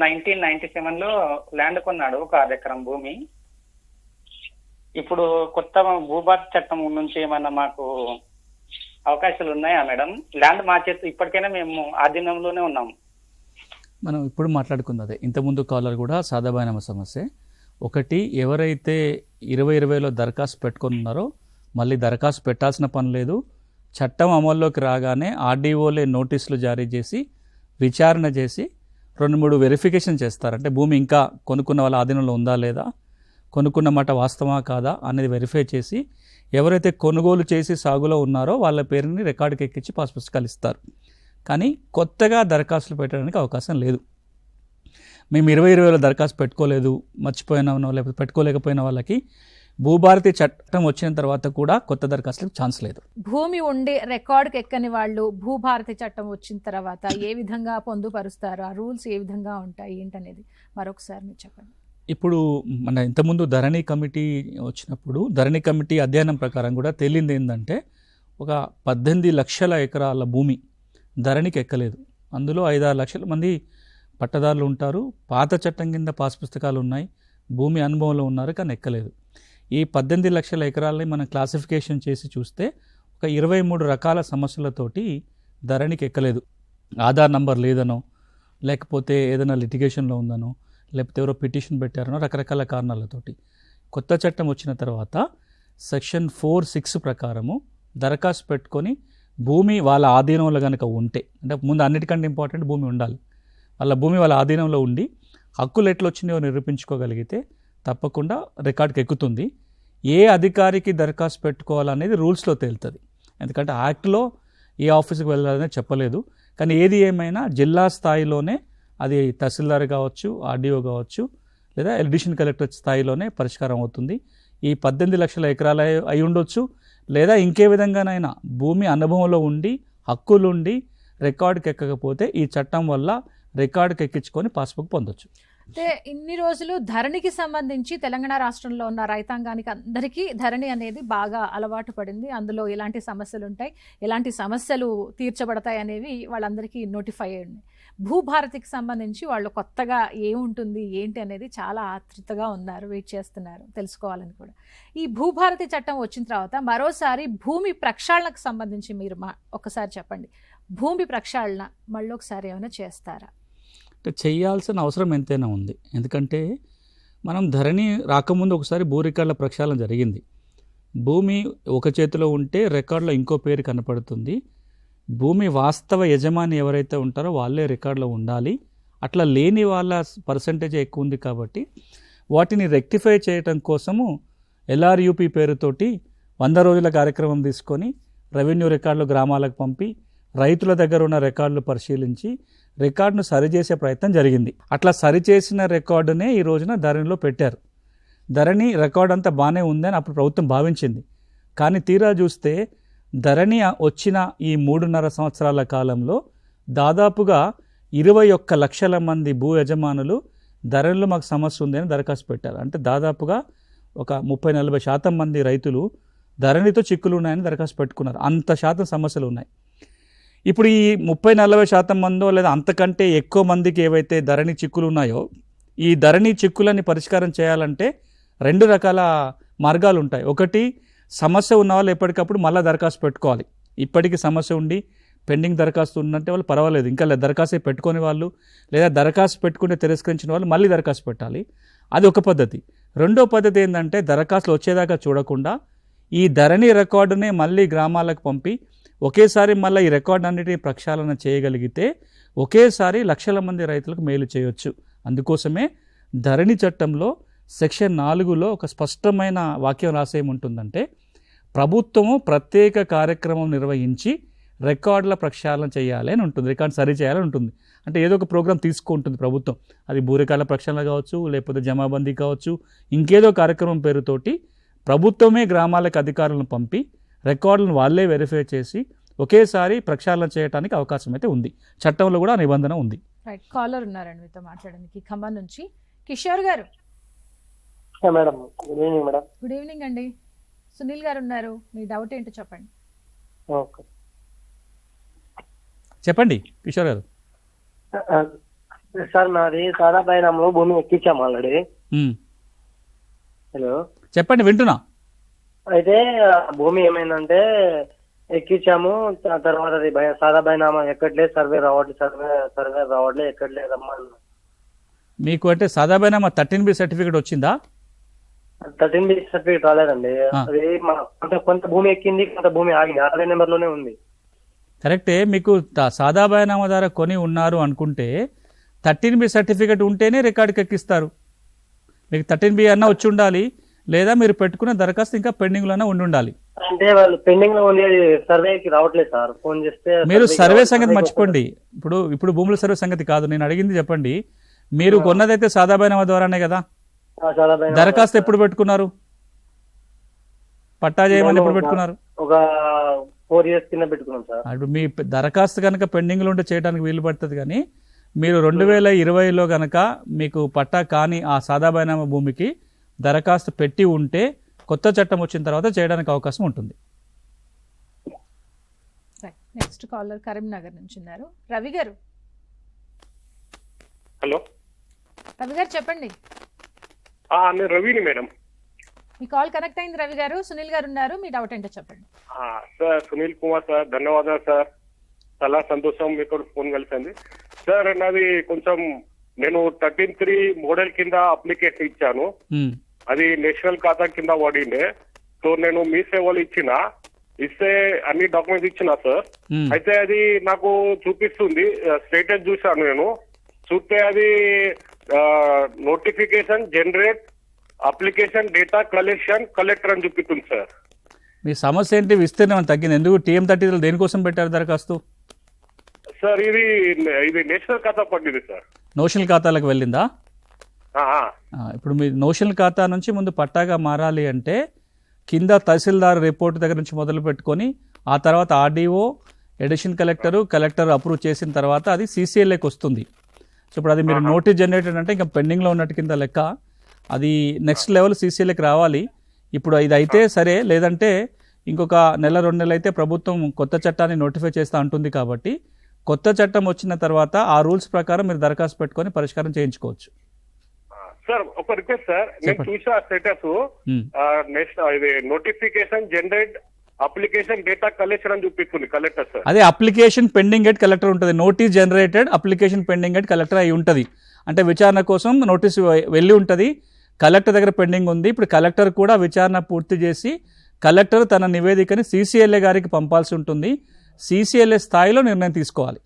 Speaker 5: 1997లో ల్యాండ్ కొన్నాడు, ఒక 6 ఎకరం భూమి. ఇప్పుడు కొత్త భూభారతి చట్టం నుంచి ఏమన్నా మాకు అవకాశాలు ఉన్నాయా మేడం? ల్యాండ్ మా చేతి ఇప్పటికైనా మేము ఆధీనంలోనే ఉన్నాము.
Speaker 2: మనం ఇప్పుడు మాట్లాడుకుంది అదే. ఇంతకుముందు కాలర్ కూడా సాదాబాయినమ సమస్య. ఒకటి, ఎవరైతే 2020లో దరఖాస్తు పెట్టుకొని ఉన్నారో మళ్ళీ దరఖాస్తు పెట్టాల్సిన పని లేదు. చట్టం అమల్లోకి రాగానే ఆర్డీఓలే నోటీసులు జారీ చేసి విచారణ చేసి 2-3 వెరిఫికేషన్ చేస్తారు. అంటే భూమి ఇంకా కొనుక్కున్న వాళ్ళ ఆధీనంలో ఉందా లేదా, కొనుక్కున్న మాట వాస్తవా కాదా అనేది వెరిఫై చేసి ఎవరైతే కొనుగోలు చేసి సాగులో ఉన్నారో వాళ్ళ పేరుని రికార్డుకి ఎక్కించి పాస్ పుస్తకాలు ఇస్తారు. కానీ కొత్తగా దరఖాస్తులు పెట్టడానికి అవకాశం లేదు. మేము 2020లో దరఖాస్తు పెట్టుకోలేదు, మర్చిపోయినా లేకపోతే పెట్టుకోలేకపోయిన వాళ్ళకి భూభారతి చట్టం వచ్చిన తర్వాత కూడా కొత్త దరఖాస్తులకు ఛాన్స్ లేదు.
Speaker 1: భూమి ఉండి రికార్డుకి ఎక్కని వాళ్ళు భూభారతి చట్టం వచ్చిన తర్వాత ఏ విధంగా పొందుపరుస్తారు, ఆ రూల్స్ ఏ విధంగా ఉంటాయి ఏంటనేది మరొకసారి మీరు చెప్పండి.
Speaker 2: ఇప్పుడు మన ఇంతకుముందు ధరణి కమిటీ వచ్చినప్పుడు ధరణి కమిటీ అధ్యయనం ప్రకారం కూడా తేలింది ఏంటంటే, ఒక 18 లక్షల ఎకరాల భూమి ధరణికి ఎక్కలేదు. అందులో 5-6 లక్షల మంది పట్టదారులు ఉంటారు. పాత చట్టం కింద పాస్ పుస్తకాలు ఉన్నాయి, భూమి అనుభవంలో ఉన్నారు, కానీ ఎక్కలేదు. ఈ 18 లక్షల ఎకరాలని మనం క్లాసిఫికేషన్ చేసి చూస్తే ఒక 23 రకాల సమస్యలతోటి ధరణికి ఎక్కలేదు. ఆధార్ నంబర్ లేదనో, లేకపోతే ఏదైనా లిటిగేషన్లో ఉందనో, లేకపోతే ఎవరో పిటిషన్ పెట్టారనో, రకరకాల కారణాలతోటి. కొత్త చట్టం వచ్చిన తర్వాత సెక్షన్ 4.6 ప్రకారము దరఖాస్తు పెట్టుకొని భూమి వాళ్ళ ఆధీనంలో కనుక ఉంటే, అంటే ముందు అన్నిటికంటే ఇంపార్టెంట్ భూమి ఉండాలి. వాళ్ళ భూమి వాళ్ళ ఆధీనంలో ఉండి హక్కులు ఎట్లా వచ్చినాయో నిరూపించుకోగలిగితే తప్పకుండా రికార్డుకి ఎక్కుతుంది. ఏ అధికారికి దరఖాస్తు పెట్టుకోవాలనేది రూల్స్లో తేలుతుంది. ఎందుకంటే యాక్ట్లో ఏ ఆఫీస్కి వెళ్ళాలనే చెప్పలేదు. కానీ ఏది ఏమైనా జిల్లా స్థాయిలోనే అది తహసీల్దార్ కావచ్చు, ఆర్డీఓ కావచ్చు, లేదా అడిషనల్ కలెక్టర్ స్థాయిలోనే పరిష్కారం అవుతుంది. ఈ 18 లక్షల ఎకరాలు అయి ఉండొచ్చు, లేదా ఇంకే విధంగానైనా భూమి అనుభవంలో ఉండి హక్కులుండి రికార్డుకి ఎక్కకపోతే ఈ చట్టం వల్ల రికార్డుకి ఎక్కించుకొని పాస్బుక్ పొందొచ్చు.
Speaker 1: అంటే ఇన్ని రోజులు ధరణికి సంబంధించి తెలంగాణ రాష్ట్రంలో ఉన్న రైతాంగానికి అందరికీ ధరణి అనేది బాగా అలవాటు పడింది. అందులో ఎలాంటి సమస్యలు ఉంటాయి, ఎలాంటి సమస్యలు తీర్చబడతాయి అనేవి వాళ్ళందరికీ నోటిఫై అయ్యింది. భూభారతికి సంబంధించి వాళ్ళు కొత్తగా ఏముంటుంది ఏంటి అనేది చాలా ఆతృతగా ఉన్నారు, వెయిట్ చేస్తున్నారు తెలుసుకోవాలని కూడా. ఈ భూభారతి చట్టం వచ్చిన తర్వాత మరోసారి భూమి ప్రక్షాళనకు సంబంధించి మీరు ఒకసారి చెప్పండి. భూమి ప్రక్షాళన మళ్ళీ ఒకసారి ఏమైనా చేస్తారా?
Speaker 2: అంటే చేయాల్సిన అవసరం ఎంతైనా ఉంది. ఎందుకంటే మనం ధరణి రాకముందు ఒకసారి భూ రికార్డుల ప్రక్షాళన జరిగింది. భూమి ఒక చేతిలో ఉంటే రికార్డులో ఇంకో పేరు కనపడుతుంది. భూమి వాస్తవ యజమాని ఎవరైతే ఉంటారో వాళ్ళే రికార్డులో ఉండాలి. అట్లా లేని వాళ్ళ పర్సంటేజ్ ఎక్కువ ఉంది కాబట్టి వాటిని రెక్టిఫై చేయటం కోసము LRUP పేరుతోటి 100 రోజుల కార్యక్రమం తీసుకొని రెవెన్యూ రికార్డులు గ్రామాలకు పంపి రైతుల దగ్గర ఉన్న రికార్డులు పరిశీలించి రికార్డును సరిచేసే ప్రయత్నం జరిగింది. అట్లా సరిచేసిన రికార్డునే ఈ రోజున ధరణిలో పెట్టారు. ధరణి రికార్డు అంతా బాగానే ఉందని అప్పుడు ప్రభుత్వం భావించింది. కానీ తీరా చూస్తే ధరణి వచ్చిన ఈ 3.5 సంవత్సరాల కాలంలో దాదాపుగా 21 లక్షల మంది భూ యజమానులు ధరణిలో మాకు సమస్య ఉందని దరఖాస్తు పెట్టారు. అంటే దాదాపుగా ఒక 30-40% మంది రైతులు ధరణితో చిక్కులు ఉన్నాయని దరఖాస్తు పెట్టుకున్నారు. అంత శాతం సమస్యలు ఉన్నాయి. ఇప్పుడు ఈ 30-40% మందో లేదా అంతకంటే ఎక్కువ మందికి ఏవైతే ధరణి చిక్కులు ఉన్నాయో ఈ ధరణి చిక్కులని పరిష్కారం చేయాలంటే 2 రకాల మార్గాలు ఉంటాయి. ఒకటి, సమస్య ఉన్న వాళ్ళు ఎప్పటికప్పుడు మళ్ళీ దరఖాస్తు పెట్టుకోవాలి. ఇప్పటికీ సమస్య ఉండి పెండింగ్ దరఖాస్తు ఉన్నట్టే వాళ్ళు పర్వాలేదు, ఇంకా దరఖాస్తు పెట్టుకునే వాళ్ళు లేదా దరఖాస్తు పెట్టుకుని తిరస్కరించిన వాళ్ళు మళ్ళీ దరఖాస్తు పెట్టాలి. అది ఒక పద్ధతి. రెండో పద్ధతి ఏంటంటే దరఖాస్తులు వచ్చేదాకా చూడకుండా ఈ ధరణి రికార్డునే మళ్ళీ గ్రామాలకు పంపి ఒకేసారి మళ్ళీ ఈ రికార్డు అన్నిటిని ప్రక్షాళన చేయగలిగితే ఒకేసారి లక్షల మంది రైతులకు మేలు చేయొచ్చు. అందుకోసమే ధరణి చట్టంలో సెక్షన్ 4లో ఒక స్పష్టమైన వాక్యం రాసేయముంటుందంటే ప్రభుత్వము ప్రత్యేక కార్యక్రమం నిర్వహించి రికార్డుల ప్రక్షాళన చేయాలి అని ఉంటుంది, రికార్డు సరి చేయాలని ఉంటుంది. అంటే ఏదో ఒక ప్రోగ్రాం తీసుకుంటుంది ప్రభుత్వం. అది భూ రికార్డుల ప్రక్షాళన కావచ్చు, లేకపోతే జమాబందీ కావచ్చు, ఇంకేదో కార్యక్రమం పేరుతోటి ప్రభుత్వమే గ్రామాలకు అధికారులను పంపి రికార్డులను వాళ్ళే వెరిఫై చేసి ఒకేసారి ప్రక్షాళన చేయడానికి అవకాశం అయితే ఉంది. చట్టంలో కూడా నిబంధన ఉంది.
Speaker 1: రైట్, కాలర్ ఉన్నారండి మీతో మాట్లాడడానికి ఖమ్మం నుంచి. కిషోర్ గారు.
Speaker 3: Madam good evening. Madam
Speaker 1: good evening అండి. సునీల్ గారు ఉన్నారు, మీ డౌట్ ఏంటో చెప్పండి.
Speaker 3: ఓకే
Speaker 2: చెప్పండి కిషోర్ గారు.
Speaker 3: సార్, నాది సాదా బైనామలో భూమి ఎక్కించాము ఆల్రెడీ. హలో,
Speaker 2: చెప్పండి వింటున్నా.
Speaker 3: అయితే భూమి ఏమైందంటే ఎక్కించాము, తర్వాత అది సాదా బైనామా ఎక్కట్లేదు, సర్వే రావట్లేదు, ఎక్కట్లేదమ్మా.
Speaker 2: మీకు అంటే సాదాబైనామా 13B సర్టిఫికేట్ వచ్చిందా?
Speaker 3: 13B సర్టిఫికేట్ రాలేదండి. అది కొంత భూమి ఎక్కింది, కొంత భూమి ఆగింది, 60 నెంబర్లోనే ఉంది.
Speaker 2: కరెక్టే. మీకు సాదాబైనామా ద్వారా కొని ఉన్నారు అనుకుంటే 13B సర్టిఫికేట్ ఉంటేనే రికార్డుకి ఎక్కిస్తారు. మీకు 13B అన్నా వచ్చి ఉండాలి, లేదా మీరు పెట్టుకున్న దరఖాస్తు ఇంకా పెండింగ్లోనే ఉండాలి.
Speaker 3: అంటే వాళ్ళు పెండింగ్ లో ఉంది, సర్వేకి రావట్లేదు సార్. ఫోన్ చేస్తే
Speaker 2: మీరు సర్వే సంగతి మర్చిపోండి. ఇప్పుడు భూముల సర్వే సంగతి కాదు నేను అడిగింది. చెప్పండి, మీరు కొన్నదైతే సాదాబైనామా ద్వారానే కదా. దరఖాస్తు ఎప్పుడు పెట్టుకున్నారు? పట్టా చేయమని ఎప్పుడు పెట్టుకున్నారు?
Speaker 3: ఒక 4 years కింద పెట్టుకున్నాం సార్.
Speaker 2: ఇప్పుడు మీ దరఖాస్తు కనుక పెండింగ్లో ఉంటే చేయడానికి వీలు పడుతుంది. కానీ మీరు 2020లో కనుక మీకు పట్టా కానీ ఆ సాదాబైనామా భూమికి దరఖాస్తు పెట్టి ఉంటే కొత్త చట్టం వచ్చిన తర్వాత చేయడానికి అవకాశం ఉంటుంది.
Speaker 1: నెక్స్ట్ కాలర్ కరీంనగర్ నుంచి ఉన్నారు, రవి గారు.
Speaker 4: హలో
Speaker 1: రవి గారు చెప్పండి.
Speaker 4: నేను రవిని మేడం.
Speaker 1: మీ కాల్ కనెక్ట్ అయింది రవి గారు. సునీల్ గారు ఉన్నారు, మీ డౌట్ ఏంటో చెప్పండి.
Speaker 4: సార్ సునీల్ కుమార్ సార్, ధన్యవాదాలు సార్. చాలా సంతోషం మీకు ఫోన్ కలిసింది సార్. నాది కొంచెం నేను 13(3) మోడల్ కింద అప్లికేషన్ ఇచ్చాను. అది నేషనల్ ఖాతా కింద పడిండే. సో నేను మీ సేవలు ఇస్తే అన్ని డాక్యుమెంట్స్ ఇచ్చిన సార్. అయితే అది నాకు చూపిస్తుంది, స్టేటస్ చూసాను నేను. చూస్తే అది notification generate application data collector అని చూపిస్తుంది సార్.
Speaker 2: మీ సమస్య ఏంటి? విస్తీర్ణం తగ్గింది. ఎందుకు TM30 దేనికోసం పెట్టారు దరఖాస్తు?
Speaker 4: సార్ ఇది నేషనల్ ఖాతా పడింది సార్.
Speaker 2: నోషనల్ ఖాతాలకు వెళ్ళిందా? ఇప్పుడు మీ నోషనల్ ఖాతా నుంచి ముందు పట్టాగా మారాలి అంటే కింద తహసీల్దార్ రిపోర్ట్ దగ్గర నుంచి మొదలు పెట్టుకొని ఆ తర్వాత RDO, ఎడిషన్ కలెక్టర్ అప్రూవ్ చేసిన తర్వాత అది CCLAకి వస్తుంది. సో ఇప్పుడు అది మీరు నోటీస్ జనరేటెడ్ అంటే ఇంకా పెండింగ్లో ఉన్నట్టు కింద లెక్క. అది నెక్స్ట్ లెవెల్ సీసీఎల్కి రావాలి. ఇప్పుడు ఇది అయితే సరే, లేదంటే ఇంకొక నెల 2 నెలలు అయితే ప్రభుత్వం కొత్త చట్టాన్ని నోటిఫై చేస్తా అంటుంది. కాబట్టి కొత్త చట్టం వచ్చిన తర్వాత ఆ రూల్స్ ప్రకారం మీరు దరఖాస్తు పెట్టుకొని పరిష్కారం చేయించుకోవచ్చు.
Speaker 4: సార్ ఒక రిక్వెస్ట్ సార్, నేను చూసా స్టేటస్ నెక్స్ట్ ఇది notification generate application data collection అని చూపిస్తుంది కలెక్టర్ సార్.
Speaker 2: అదే అప్లికేషన్ పెండింగ్ ఎట్ కలెక్టర్ ఉంటుంది. Notice generated application pending at collector అయి ఉంటుంది. అంటే విచారణ కోసం నోటీస్ వెళ్ళి ఉంటుంది, కలెక్టర్ దగ్గర పెండింగ్ ఉంది. ఇప్పుడు కలెక్టర్ కూడా విచారణ పూర్తి చేసి కలెక్టర్ తన నివేదికని సీసీఎల్ఏ గారికి పంపాల్సి ఉంటుంది. సీసీఎల్ఏ స్థాయిలో నిర్ణయం తీసుకోవాలి.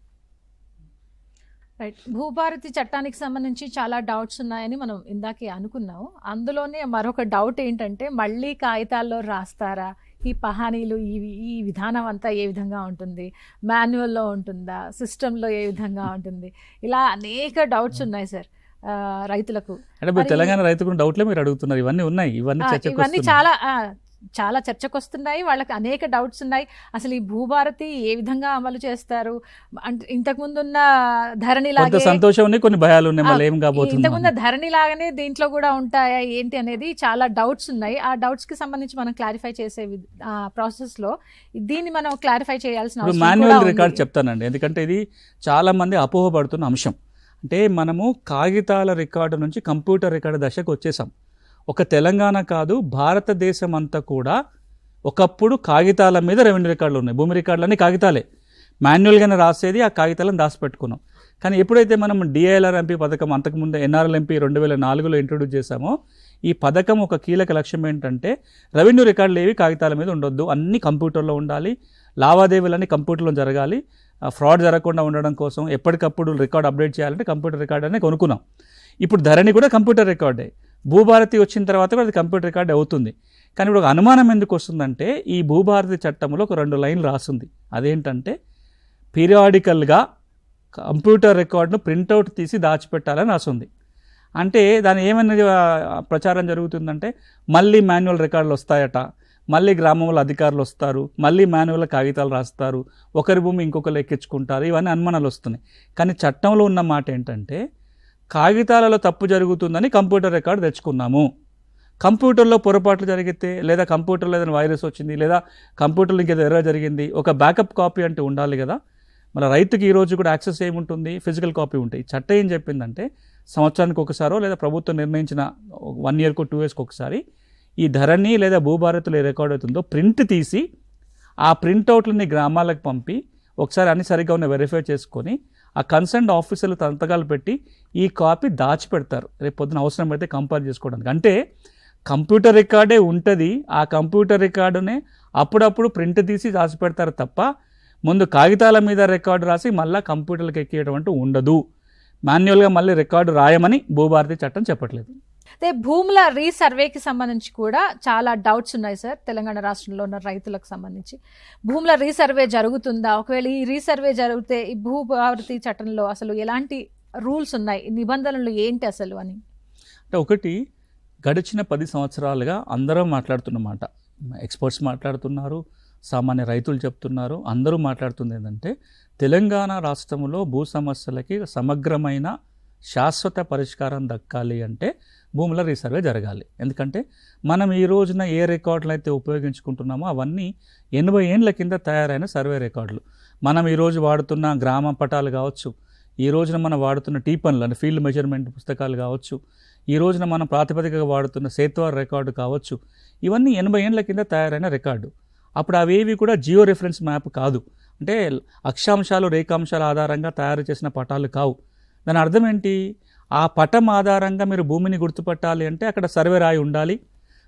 Speaker 1: రైట్. భూభారతి చట్టానికి సంబంధించి చాలా డౌట్స్ ఉన్నాయని మనం ఇందాకే అనుకున్నాం. అందులోనే మరొక డౌట్ ఏంటంటే, మళ్ళీ కాగితాల్లో రాస్తారా, ఈ పహానీలు ఈ విధానం అంతా ఏ విధంగా ఉంటుంది, మాన్యువల్లో ఉంటుందా, సిస్టంలో ఏ విధంగా ఉంటుంది, ఇలా అనేక డౌట్స్ ఉన్నాయి సార్ రైతులకు.
Speaker 2: అంటే మీరు తెలంగాణ రైతులకు డౌట్లే మీరు అడుగుతున్నారు. ఇవన్నీ ఉన్నాయి,
Speaker 1: ఇవన్నీ చాలా చర్చకు వస్తున్నాయి. వాళ్ళకి అనేక డౌట్స్ ఉన్నాయి. అసలు ఈ భూభారతి ఏ విధంగా అమలు చేస్తారు, అంటే ఇంతకుముందు ఉన్న ధరణి లాగే
Speaker 2: సంతోషం ఉన్నాయి, కొన్ని భయాలు ఉన్నాయి, మళ్ళీ ఏం కాబోతుంది,
Speaker 1: ఇంతకుముందు ధరణి లాగానే దీంట్లో కూడా ఉంటాయా ఏంటి అనేది చాలా డౌట్స్ ఉన్నాయి. ఆ డౌట్స్ కి సంబంధించి మనం క్లారిఫై చేసే ప్రాసెస్ లో దీన్ని మనం క్లారిఫై చేయాల్సిన అవసరం
Speaker 2: మాన్యువల్ రికార్డ్ చెప్తానండి. ఎందుకంటే ఇది చాలా మంది అపోహపడుతున్న అంశం. అంటే మనము కాగితాల రికార్డు నుంచి కంప్యూటర్ రికార్డు దశకు వచ్చేసాం. ఒక తెలంగాణ కాదు, భారతదేశం అంతా కూడా ఒకప్పుడు కాగితాల మీద రెవెన్యూ రికార్డులు ఉన్నాయి. భూమి రికార్డులన్నీ కాగితాలే, మాన్యువల్గానే రాసేది, ఆ కాగితాలను దాచిపెట్టుకున్నాం. కానీ ఎప్పుడైతే మనం డిఐఎల్ఆర్ఎంపీ పథకం అంతకుముందు ఎన్ఆర్ఎల్ఎంపీ 2004లో ఇంట్రొడ్యూస్ చేశామో, ఈ పథకం ఒక కీలక లక్ష్యం ఏంటంటే రెవెన్యూ రికార్డులు ఏవి కాగితాల మీద ఉండొద్దు, అన్నీ కంప్యూటర్లో ఉండాలి, లావాదేవీలన్నీ కంప్యూటర్లో జరగాలి. ఫ్రాడ్ జరగకుండా ఉండడం కోసం ఎప్పటికప్పుడు రికార్డ్ అప్డేట్ చేయాలంటే కంప్యూటర్ రికార్డ్ అనే కొనుక్కున్నాం. ఇప్పుడు ధరణి కూడా కంప్యూటర్ రికార్డే, భూభారతి వచ్చిన తర్వాత కూడా అది కంప్యూటర్ రికార్డ్ అవుతుంది. కానీ ఇప్పుడు ఒక అనుమానం ఎందుకు వస్తుందంటే, ఈ భూభారతి చట్టంలో ఒక 2 లైన్లు రాస్తుంది. అదేంటంటే పీరియాడికల్గా కంప్యూటర్ రికార్డును ప్రింట్అవుట్ తీసి దాచిపెట్టాలని రాస్తుంది. అంటే దాని ఏమైనా ప్రచారం జరుగుతుందంటే మళ్ళీ మాన్యువల్ రికార్డులు వస్తాయట, మళ్ళీ గ్రామంలో అధికారులు వస్తారు, మళ్ళీ మాన్యువల్ కాగితాలు రాస్తారు, ఒకరి భూమి ఇంకొకరు ఎక్కించుకుంటారు, ఇవన్నీ అనుమానాలు వస్తున్నాయి. కానీ చట్టంలో ఉన్న మాట ఏంటంటే కాగితాలలో తప్పు జరుగుతుందని కంప్యూటర్ రికార్డు తెచ్చుకున్నాము. కంప్యూటర్లో పొరపాట్లు జరిగితే, లేదా కంప్యూటర్లో ఏదైనా వైరస్ వచ్చింది, లేదా కంప్యూటర్లో ఇంకేదో ఎర్రర్ జరిగింది, ఒక బ్యాకప్ కాపీ అంటే ఉండాలి కదా. మన రైతుకి ఈరోజు కూడా యాక్సెస్ ఏముంటుంది, ఫిజికల్ కాపీ ఉంటాయి. చట్టం ఏం చెప్పిందంటే సంవత్సరానికి ఒకసారో లేదా ప్రభుత్వం నిర్ణయించిన 1 ఇయర్కో 2 ఇయర్స్కి ఒకసారి ఈ ధరణి లేదా భూభారతిలో రికార్డ్ అవుతుందో ప్రింట్ తీసి ఆ ప్రింట్అవుట్లని గ్రామాలకు పంపి ఒకసారి అన్ని సరిగ్గా ఉన్న వెరిఫై చేసుకొని ఆ కన్సర్న్ ఆఫీసర్లు సంతకాలు పెట్టి ఈ కాపీ దాచిపెడతారు, రేపు పొద్దున అవసరం అయితే కంపేర్ చేసుకోవడానికి. అంటే కంప్యూటర్ రికార్డే ఉంటుంది, ఆ కంప్యూటర్ రికార్డునే అప్పుడప్పుడు ప్రింట్ తీసి దాచిపెడతారు తప్ప ముందు కాగితాల మీద రికార్డు రాసి మళ్ళీ కంప్యూటర్లకు ఎక్కియడం అంటూ ఉండదు. మాన్యువల్గా మళ్ళీ రికార్డు రాయమని భూభారతి చట్టం చెప్పట్లేదు.
Speaker 1: అదే భూముల రీసర్వేకి సంబంధించి కూడా చాలా డౌట్స్ ఉన్నాయి సార్. తెలంగాణ రాష్ట్రంలో ఉన్న రైతులకు సంబంధించి భూముల రీసర్వే జరుగుతుందా, ఒకవేళ ఈ రీసర్వే జరిగితే ఈ భూభారతి చట్టంలో అసలు ఎలాంటి రూల్స్ ఉన్నాయి, నిబంధనలు ఏంటి అసలు అని?
Speaker 2: అంటే ఒకటి, గడిచిన 10 సంవత్సరాలుగా అందరం మాట్లాడుతున్నమాట, ఎక్స్పర్ట్స్ మాట్లాడుతున్నారు, సామాన్య రైతులు చెప్తున్నారు, అందరూ మాట్లాడుతుంది ఏంటంటే తెలంగాణ రాష్ట్రంలో భూ సమస్యలకి సమగ్రమైన శాశ్వత పరిష్కారం దక్కాలి అంటే భూముల రీసర్వే జరగాలి. ఎందుకంటే మనం ఈ రోజున ఏ రికార్డులు అయితే ఉపయోగించుకుంటున్నామో అవన్నీ 80 ఏండ్ల కింద తయారైన సర్వే రికార్డులు. మనం ఈరోజు వాడుతున్న గ్రామ పటాలు కావచ్చు, ఈ రోజున మనం వాడుతున్న టీపన్లు అంటే ఫీల్డ్ మెజర్మెంట్ పుస్తకాలు కావచ్చు, ఈ రోజున మనం ప్రాతిపదికగా వాడుతున్న సేత్వార్ రికార్డు కావచ్చు, ఇవన్నీ 80 ఏండ్ల కింద తయారైన రికార్డు. అప్పుడు అవేవి కూడా జియో రిఫరెన్స్ మ్యాప్ కాదు, అంటే అక్షాంశాలు రేఖాంశాల ఆధారంగా తయారు చేసిన పటాలు కావు. దాని అర్థం ఏంటి, ఆ పటం ఆధారంగా మీరు భూమిని గుర్తుపట్టాలి అంటే అక్కడ సర్వే రాయి ఉండాలి,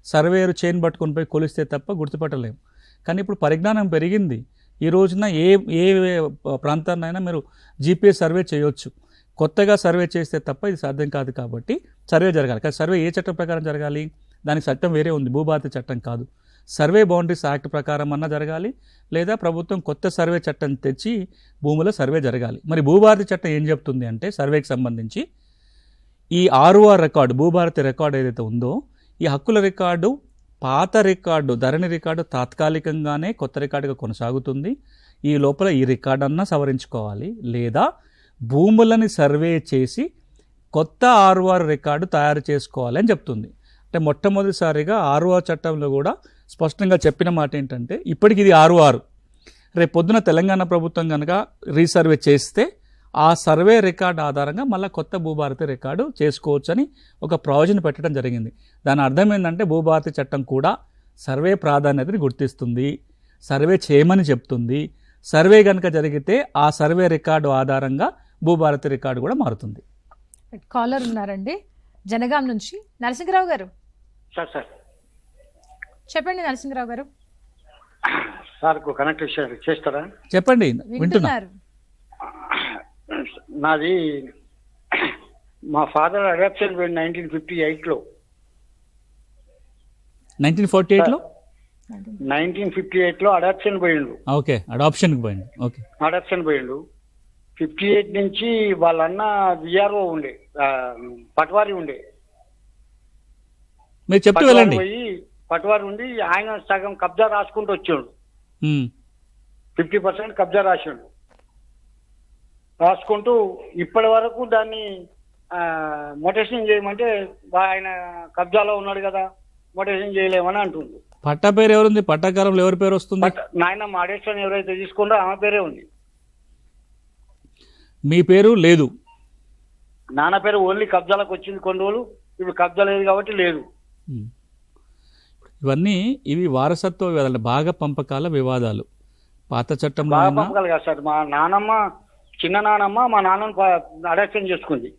Speaker 2: సర్వేయరు చైన్ పట్టుకొని పోయి కొలిస్తే తప్ప గుర్తుపట్టలేము. కానీ ఇప్పుడు పరిజ్ఞానం పెరిగింది, ఈ రోజున ఏ ప్రాంతాన్నైనా మీరు జీపీఎస్ సర్వే చేయొచ్చు. కొత్తగా సర్వే చేస్తే తప్ప ఇది సాధ్యం కాదు. కాబట్టి సర్వే జరగాలి. కానీ సర్వే ఏ చట్టం ప్రకారం జరగాలి, దానికి చట్టం వేరే ఉంది, భూభారతి చట్టం కాదు. సర్వే బౌండరీస్ యాక్ట్ ప్రకారం అన్నా జరగాలి, లేదా ప్రభుత్వం కొత్త సర్వే చట్టం తెచ్చి భూముల సర్వే జరగాలి. మరి భూభారతి చట్టం ఏం చెప్తుంది అంటే సర్వేకి సంబంధించి ఈ ఆర్ఓఆర్ రికార్డు, భూభారతి రికార్డు ఏదైతే ఉందో, ఈ హక్కుల రికార్డు పాత రికార్డు ధరణి రికార్డు తాత్కాలికంగానే కొత్త రికార్డుగా కొనసాగుతుంది. ఈ లోపల ఈ రికార్డు అన్నా సవరించుకోవాలి, లేదా భూములని సర్వే చేసి కొత్త ఆర్ఓఆర్ రికార్డు తయారు చేసుకోవాలని చెప్తుంది. అంటే మొట్టమొదటిసారిగా ఆర్ఓఆర్ చట్టంలో కూడా స్పష్టంగా చెప్పిన మాట ఏంటంటే ఇప్పటికి ఇది ఆర్ఓఆర్, రేపు పొద్దున తెలంగాణ ప్రభుత్వం కనుక రీసర్వే చేస్తే ఆ సర్వే రికార్డు ఆధారంగా మళ్ళీ కొత్త భూభారతి రికార్డు చేసుకోవచ్చని ఒక ప్రావిజన్ పెట్టడం జరిగింది. దాని అర్థం ఏంటంటే భూభారతి చట్టం కూడా సర్వే ప్రాధాన్యతని గుర్తిస్తుంది, సర్వే చేయమని చెప్తుంది. సర్వే కనుక జరిగితే ఆ సర్వే రికార్డు ఆధారంగా భూభారతి రికార్డు కూడా మారుతుంది.
Speaker 1: కాలర్ ఉన్నారండి జనగాం నుంచి. నరసింహరావు గారు
Speaker 6: సార్
Speaker 1: చెప్పండి. నరసింహరావు గారు
Speaker 6: సార్కు కనెక్ట్ చేస్తారా?
Speaker 2: చెప్పండి, వింటున్నా.
Speaker 1: వింటున్నారు.
Speaker 6: నాది మా ఫాదర్ అడాప్షన్ పోయింది 1958లో.
Speaker 2: 1948లో
Speaker 6: 1958లో అడాప్షన్ పోయిండు.
Speaker 2: ఓకే, అడాప్షన్కి పోయింది. ఓకే,
Speaker 6: అడాప్షన్ పోయిండు. 58 నుంచి వాళ్ళ అన్న విఆర్ఓ ఉండే, పట్వారి ఉండే.
Speaker 2: మీరు చెప్తూ వెళ్ళండి.
Speaker 6: పట్వారి ఉండి ఆయన సగం కబ్జా రాసుకుంటూ వచ్చాడు. 50% కబ్జా రాసుకుంటూ ఇప్పటి వరకు దాన్ని మొటేషన్ చేయమంటే ఆయన కబ్జాలో ఉన్నాడు కదా, మొటేషన్ చేయలేమని అంటుంది.
Speaker 2: పట్టా పేరు ఎవరుంది? పట్టాకారంలో ఎవరి పేరు వస్తుంది?
Speaker 6: నాయన మాడేశ్వరం ఎవరైతే తీసుకుందో ఆమె పేరే ఉంది.
Speaker 2: మీ పేరు లేదు.
Speaker 6: నాన్న పేరు ఓన్లీ కబ్జాలకు వచ్చింది కొన్ని రోజులు, ఇప్పుడు కబ్జా లేదు కాబట్టి లేదు.
Speaker 2: ఇవి వారసత్వ వివాదాలు, భాగ పంపకాల వివాదాలు. పాత చట్టంలో
Speaker 6: బాగా పంపకాలు కాదు సార్. మా నానమ్మ, చిన్న నానమ్మ మా నాన్నను అడాప్షన్ చేసుకుంది.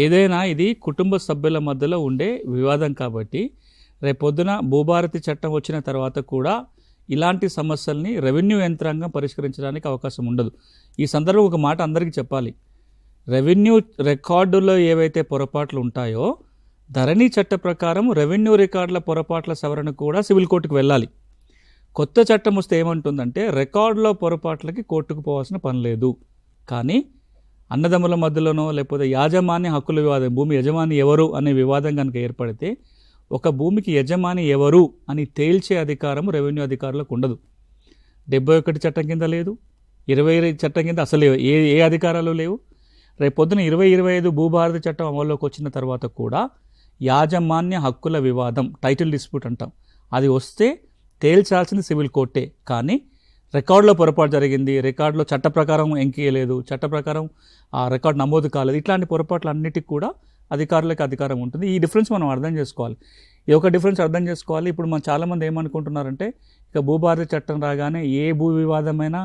Speaker 2: ఏదైనా ఇది కుటుంబ సభ్యుల మధ్యలో ఉండే వివాదం కాబట్టి రేపొద్దున భూభారతి చట్టం వచ్చిన తర్వాత కూడా ఇలాంటి సమస్యల్ని రెవెన్యూ యంత్రాంగం పరిష్కరించడానికి అవకాశం ఉండదు. ఈ సందర్భం ఒక మాట అందరికీ చెప్పాలి. రెవెన్యూ రికార్డుల్లో ఏవైతే పొరపాట్లు ఉంటాయో ధరణి చట్ట ప్రకారం రెవెన్యూ రికార్డుల పొరపాట్ల సవరణ కూడా సివిల్ కోర్టుకు వెళ్ళాలి. కొత్త చట్టం వస్తే ఏమంటుందంటే రికార్డులో పొరపాట్లకి కోర్టుకు పోవాల్సిన పని లేదు. కానీ అన్నదమ్ముల మధ్యలోనో లేకపోతే యాజమాన్య హక్కుల వివాదం, భూమి యజమాని ఎవరు అనే వివాదం కనుక ఏర్పడితే ఒక భూమికి యజమాని ఎవరు అని తేల్చే అధికారం రెవెన్యూ అధికారులకు ఉండదు. 71 చట్టం కింద లేదు, 20 చట్టం కింద అసలు ఏ అధికారాలు లేవు. రేపొద్దున 2025 భూభారతి చట్టం అమల్లోకి వచ్చిన తర్వాత కూడా యాజమాన్య హక్కుల వివాదం, టైటిల్ డిస్ప్యూట్ అంటాం, అది వస్తే తేల్చాల్సింది సివిల్ కోర్టే. కానీ రికార్డులో పొరపాటు జరిగింది, రికార్డులో చట్ట ప్రకారం ఎంకేయలేదు, చట్ట ప్రకారం ఆ రికార్డు నమోదు కాలేదు, ఇట్లాంటి పొరపాట్లు అన్నిటికీ కూడా అధికారులకు అధికారం ఉంటుంది. ఈ డిఫరెన్స్ మనం అర్థం చేసుకోవాలి. ఈ ఒక డిఫరెన్స్ అర్థం చేసుకోవాలి. ఇప్పుడు మనం చాలామంది ఏమనుకుంటున్నారంటే ఇక భూభారతి చట్టం రాగానే ఏ భూ వివాదమైనా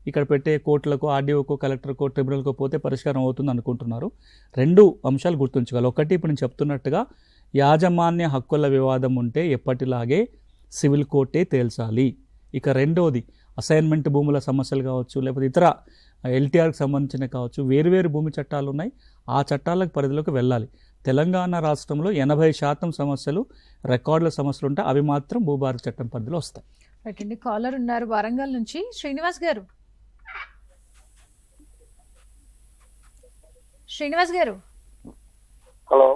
Speaker 2: ఇక్కడ పెట్టే కోర్టులకు, ఆర్డీఓకో, కలెక్టర్కో, ట్రిబ్యునల్కో పోతే పరిష్కారం అవుతుంది అనుకుంటున్నారు. 2 అంశాలు గుర్తుంచుకోవాలి. ఒకటి, ఇప్పుడు నేను చెప్తున్నట్టుగా యాజమాన్య హక్కుల వివాదం ఉంటే ఎప్పటిలాగే సివిల్ కోర్టే తేల్చాలి. ఇక రెండోది, అసైన్మెంట్ భూముల సమస్యలు కావచ్చు, లేకపోతే ఇతర ఎల్టీఆర్కి సంబంధించిన కావచ్చు, వేరువేరు భూమి చట్టాలు ఉన్నాయి, ఆ చట్టాలకు పరిధిలోకి వెళ్ళాలి. తెలంగాణ రాష్ట్రంలో 80% సమస్యలు రికార్డుల సమస్యలు ఉంటాయి, అవి మాత్రం భూభారతి చట్టం పరిధిలో వస్తాయి.
Speaker 1: రైట్ అండి. కాలర్ ఉన్నారు వరంగల్ నుంచి. శ్రీనివాస్ గారు. శ్రీనివాస్ గారు,
Speaker 4: హలో,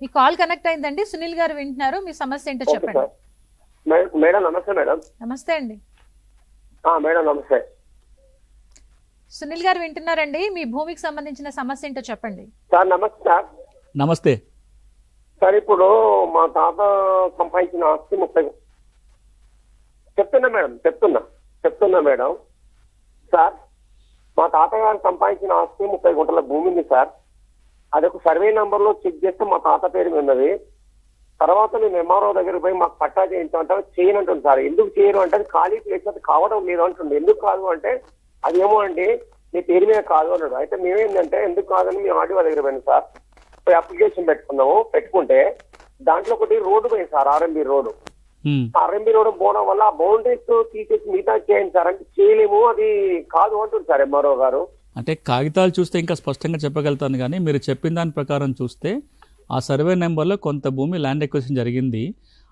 Speaker 1: మీ కాల్ కనెక్ట్ అయిందండి. సునీల్ గారు వింటున్నారు, మీ సమస్య ఏంటో చెప్పండి.
Speaker 4: మేడం నమస్తే. మేడం
Speaker 1: నమస్తే అండి.
Speaker 4: మేడం నమస్తే.
Speaker 1: సునీల్ గారు వింటున్నారండి, మీ భూమికి సంబంధించిన సమస్య ఏంటో చెప్పండి.
Speaker 4: సార్ నమస్తే. సార్
Speaker 2: నమస్తే
Speaker 4: సార్, ఇప్పుడు మా తాత సంపాదించిన ఆస్తి 30. చెప్తున్నా మేడం. సార్, మా తాతగారు సంపాదించిన ఆస్తి 30 గుంటల భూమి ఉంది సార్. అదొక సర్వే నంబర్ లో చెక్ చేస్తే మా తాత పేరు ఉన్నది. తర్వాత మేము ఎంఆర్ఓ దగ్గర పోయి మాకు పట్టా చేయించామంటే చేయనంటుంది సార్. ఎందుకు చేయరు అంటే అది ఖాళీ ప్లేస్ అది కావడం లేదు అంటుంది. ఎందుకు కాదు అంటే అదేమో అండి మీ పేరు మీద కాదు అన్నాడు. అయితే మేమేంటంటే ఎందుకు కాదని మేము ఆర్డీఓ దగ్గర పోయినాం సార్. పోయి అప్లికేషన్ పెట్టుకుంటే దాంట్లో ఒకటి రోడ్డు పోయింది sir, RMB road. RMB road పోవడం వల్ల ఆ బౌండరీస్ తీసేసి మిగతా చేయండి సార్ అంటే చేయలేము, అది కాదు అంటుంది సార్ ఎంఆర్ఓ గారు.
Speaker 2: అంటే కాగితాలు చూస్తే ఇంకా స్పష్టంగా చెప్పగలుగుతాను, కానీ మీరు చెప్పిన దాని ప్రకారం చూస్తే ఆ సర్వే నెంబర్లో కొంత భూమి ల్యాండ్ ఎక్విజిషన్ జరిగింది.